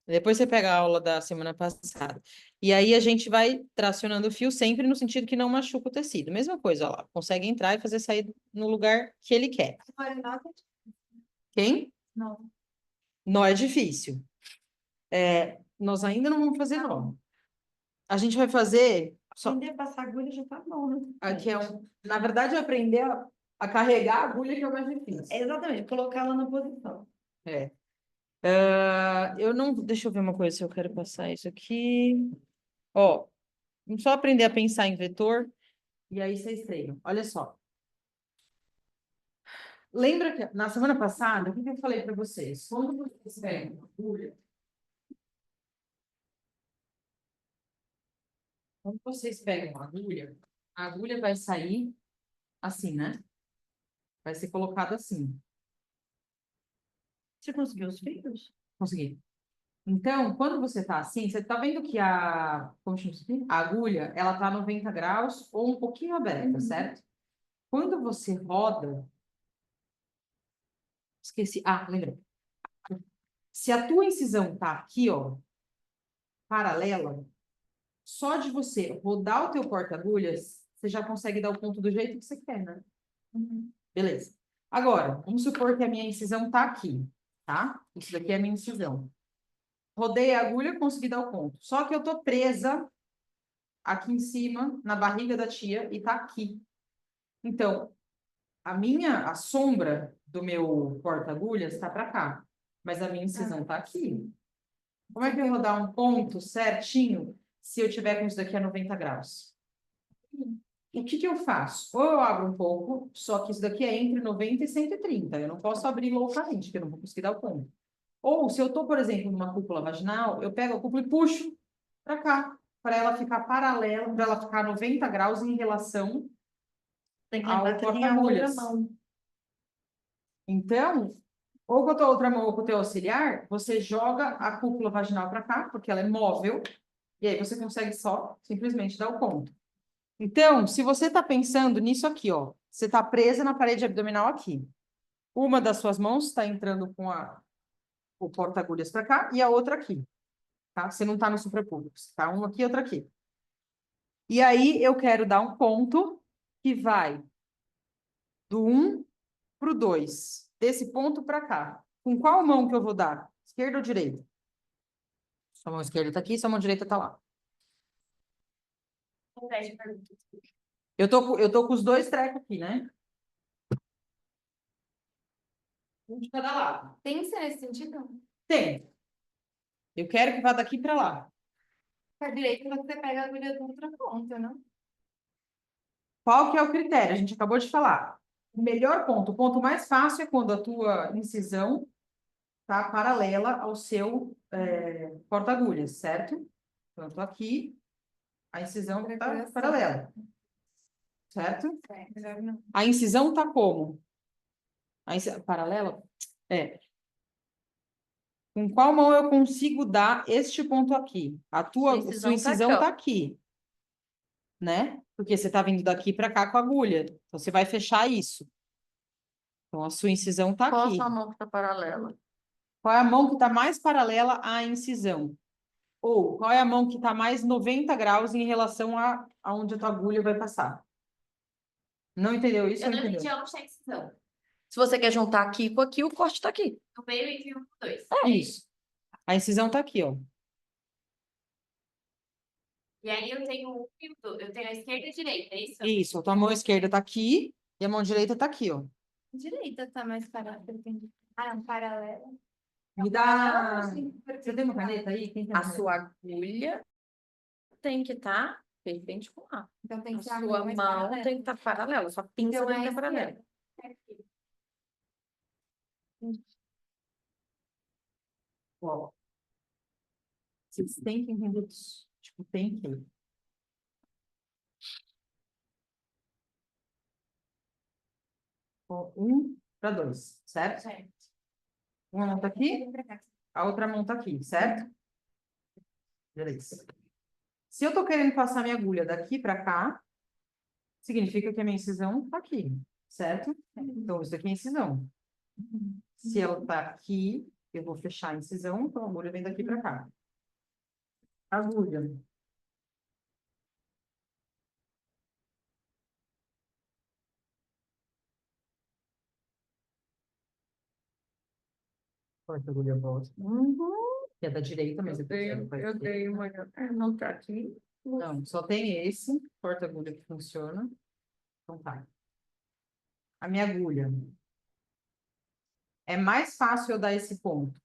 Depois você pega a aula da semana passada. E aí a gente vai tracionando o fio sempre no sentido que não machuca o tecido. Mesma coisa, ó lá. Consegue entrar e fazer sair no lugar que ele quer. Quem?
Não.
Nó é difícil. É, nós ainda não vamos fazer nó. A gente vai fazer... Só,
Aprender a passar agulha já tá bom, né?
aqui na verdade, é aprender a carregar a agulha que é o mais difícil.
Exatamente, colocar ela na posição.
É. Eu não. Deixa eu ver uma coisa se eu quero passar isso aqui. Ó, vamos só aprender a pensar em vetor e aí vocês treinam. Olha só. Lembra que na semana passada, o que eu falei para vocês? Quando vocês pegam uma agulha, quando vocês pegam a agulha vai sair assim, né? Vai ser colocada assim.
Você conseguiu os fios?
Consegui. Então, quando você tá assim, você tá vendo que como chama isso aqui? A agulha, ela tá 90 graus ou um pouquinho aberta, certo? Quando você roda, esqueci, lembrei. Se a tua incisão tá aqui, ó, paralela, só de você rodar o teu porta-agulhas, você já consegue dar o ponto do jeito que você quer, né? Beleza. Agora, vamos supor que a minha incisão tá aqui, tá? Isso daqui é a minha incisão. Rodei a agulha, consegui dar o ponto. Só que eu tô presa aqui em cima, na barriga da tia, e tá aqui. Então, a sombra do meu porta-agulhas está para cá, mas a minha incisão está aqui. Como é que eu vou dar um ponto certinho se eu tiver com isso daqui a 90 graus? O que eu faço? Ou eu abro um pouco, só que isso daqui é entre 90 e 130. Eu não posso abrir loucamente, porque eu não vou conseguir dar o ponto. Ou, se eu estou, por exemplo, numa cúpula vaginal, eu pego a cúpula e puxo para cá, para ela ficar paralela, para ela ficar 90 graus em relação
Tem que
ao
lembrar que tem a outra
porta-agulhas.
mão.
Então, ou com a tua outra mão ou com o teu auxiliar, você joga a cúpula vaginal para cá, porque ela é móvel, e aí você consegue só simplesmente dar o ponto. Então, se você está pensando nisso aqui, ó, você está presa na parede abdominal aqui. Uma das suas mãos está entrando com o porta-agulhas para cá e a outra aqui. Tá? Você não está no suprapúbicos, tá? Uma aqui e outra aqui. E aí eu quero dar um ponto que vai do 1 para o 2, desse ponto para cá. Com qual mão que eu vou dar? Esquerda ou direita? Sua mão esquerda está aqui, sua mão direita está lá. Eu tô com os dois trecos aqui, né? Um de cada lado.
Tem que ser nesse sentido?
Tem. Eu quero que vá daqui para lá.
Para direita, você pega a agulha do outra ponta, não?
Qual que é o critério? A gente acabou de falar. O melhor ponto, o ponto mais fácil é quando a tua incisão está paralela ao seu porta-agulhas, certo? Então, eu tô aqui, A incisão tá
Perfuração.
paralela. Certo?
Melhor não.
A incisão tá como? Paralela? É. Com qual mão eu consigo dar este ponto aqui? Sua incisão tá aqui, né? Porque você tá vindo daqui para cá com a agulha. Então, você vai fechar isso. Então, a sua incisão tá
Qual a
aqui.
sua mão que tá paralela?
Qual é a mão que está mais paralela à incisão? Ou qual é a mão que está mais 90 graus em relação a onde a tua agulha vai passar? Não entendeu isso?
Eu
Ou
não entendi
entendeu?
onde tem incisão.
Se você quer juntar aqui com aqui, o corte tá aqui.
No meio entre um e dois.
Isso. A incisão está aqui, ó.
E aí eu tenho um e o dois. Eu tenho a esquerda e a direita, é isso?
Isso. A tua mão esquerda está aqui e a mão direita está aqui, ó.
Direita tá mais paralela. Ah, não, paralela.
Me dá. Você tem uma caneta aí? Quem tem uma
A
caneta?
sua agulha tem que estar perpendicular.
Então tem
A
que ser a
sua
mais
mão
paralela.
tem que estar paralela. Sua pinça
Então
tem
é
que
a
estar paralela.
esquerda.
Ó. Vocês têm que entender isso. Tipo, tem que. Ó, 1 para 2, certo?
Certo.
Uma mão tá aqui,
Vem pra cá.
a outra mão tá aqui, certo? Beleza. Se eu tô querendo passar minha agulha daqui para cá, significa que a minha incisão tá aqui, certo? Então, isso aqui é incisão. Se ela tá aqui, eu vou fechar a incisão, então a agulha vem daqui para cá. Agulha. Corta a agulha, volta. Que é da direita, mas
Eu dei uma. Não tá aqui.
Não, só tem esse porta-agulha que funciona. Então tá. A minha agulha. É mais fácil eu dar esse ponto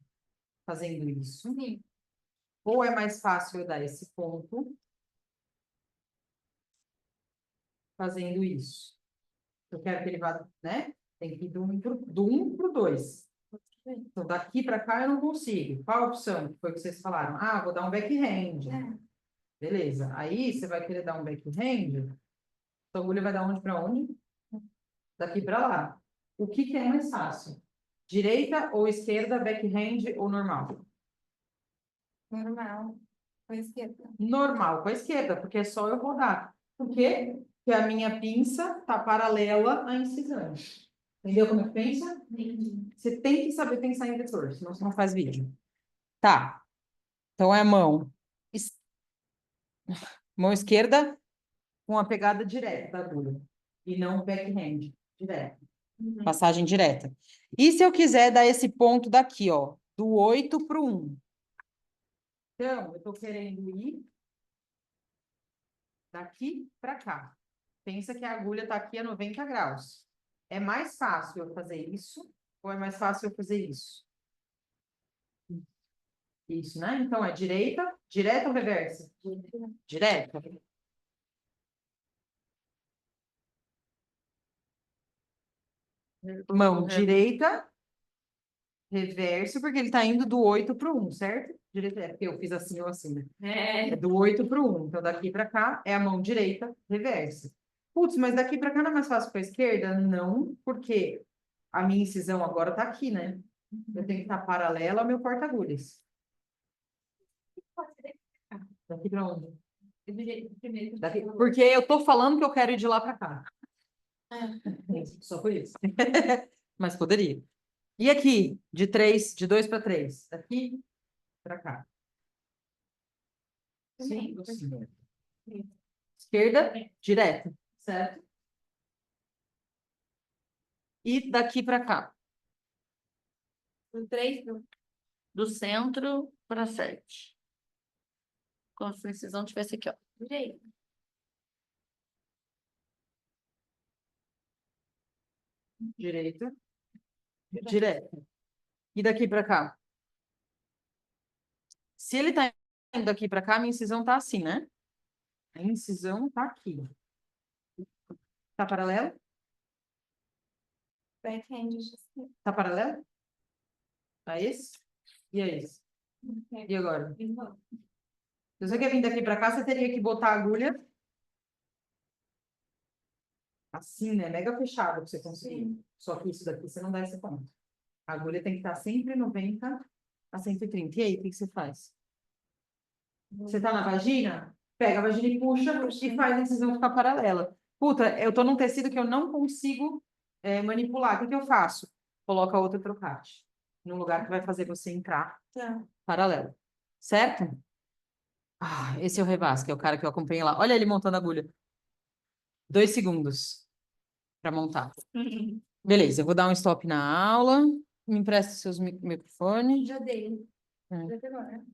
fazendo isso?
Sim.
Ou é mais fácil eu dar esse ponto fazendo isso? Eu quero que ele vá, né? Tem que ir do 1 para o 2. Então, daqui para cá eu não consigo. Qual a opção? Que foi o que vocês falaram? Ah, vou dar um backhand.
É.
Beleza. Aí você vai querer dar um backhand. Então, a agulha vai dar onde para onde? Daqui para lá. O que que é mais fácil? Direita ou esquerda, backhand ou normal?
Normal. Com a esquerda.
Normal com a esquerda, porque é só eu rodar. Por quê? Porque a minha pinça está paralela à incisão. Entendeu como é que pensa? Você tem que saber pensar em vetor, senão você não faz vídeo. Tá. Então é a mão. Mão esquerda com a pegada direta da agulha. E não backhand. Direto. Passagem direta. E se eu quiser dar esse ponto daqui, ó, do 8 para o 1? Então, eu estou querendo ir daqui para cá. Pensa que a agulha está aqui a 90 graus. É mais fácil eu fazer isso ou é mais fácil eu fazer isso? Isso, né? Então, é direita, direta ou reversa? Direta. Mão direita, reverso, porque ele está indo do 8 para o 1, certo? Direita, é porque eu fiz assim ou assim, né? É do 8 para o 1. Então, daqui para cá é a mão direita, reversa. Putz, mas daqui para cá não é mais fácil para a esquerda? Não, porque a minha incisão agora está aqui, né? Eu tenho que estar paralela ao meu porta-agulhas. Daqui para onde? Daqui, porque eu tô falando que eu quero ir de lá para cá. Só por isso. Mas poderia. E aqui, de 2 para 3. Daqui para cá. Sim, sim. Esquerda, direta. Certo? E daqui para cá.
Do 3
Do centro para 7. Como se a incisão tivesse aqui, ó.
direita.
Direita. Direta. E daqui para cá? Se ele tá indo daqui para cá, a minha incisão tá assim, né? A incisão tá aqui. Tá paralelo?
Backhand.
Tá paralelo? A esse? E a esse? E agora? Se você quer vir daqui para cá, você teria que botar a agulha assim, né? Mega fechado para você conseguir. Só que isso daqui você não dá esse ponto. A agulha tem que estar sempre 90 a 130. E aí, o que você faz? Você tá na vagina? Pega a vagina e puxa e faz a incisão ficar paralela. Puta, eu tô num tecido que eu não consigo manipular. O que eu faço? Coloca outro trocate no lugar que vai fazer você entrar paralelo. Certo? Ah, esse é o Revaz, que é o cara que eu acompanhei lá. Olha ele montando a agulha. 2 segundos para montar. Beleza, eu vou dar um stop na aula. Me empresta seus microfones.
Já dei.
É.
Já pegou, né?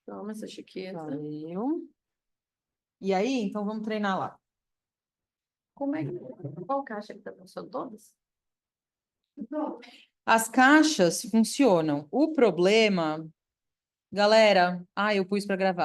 Toma essa chiqueta.
Valeu. E aí, então vamos treinar lá.
Como é que... Qual caixa que tá funcionando todas?
As caixas funcionam. O problema, galera, eu pus para gravar.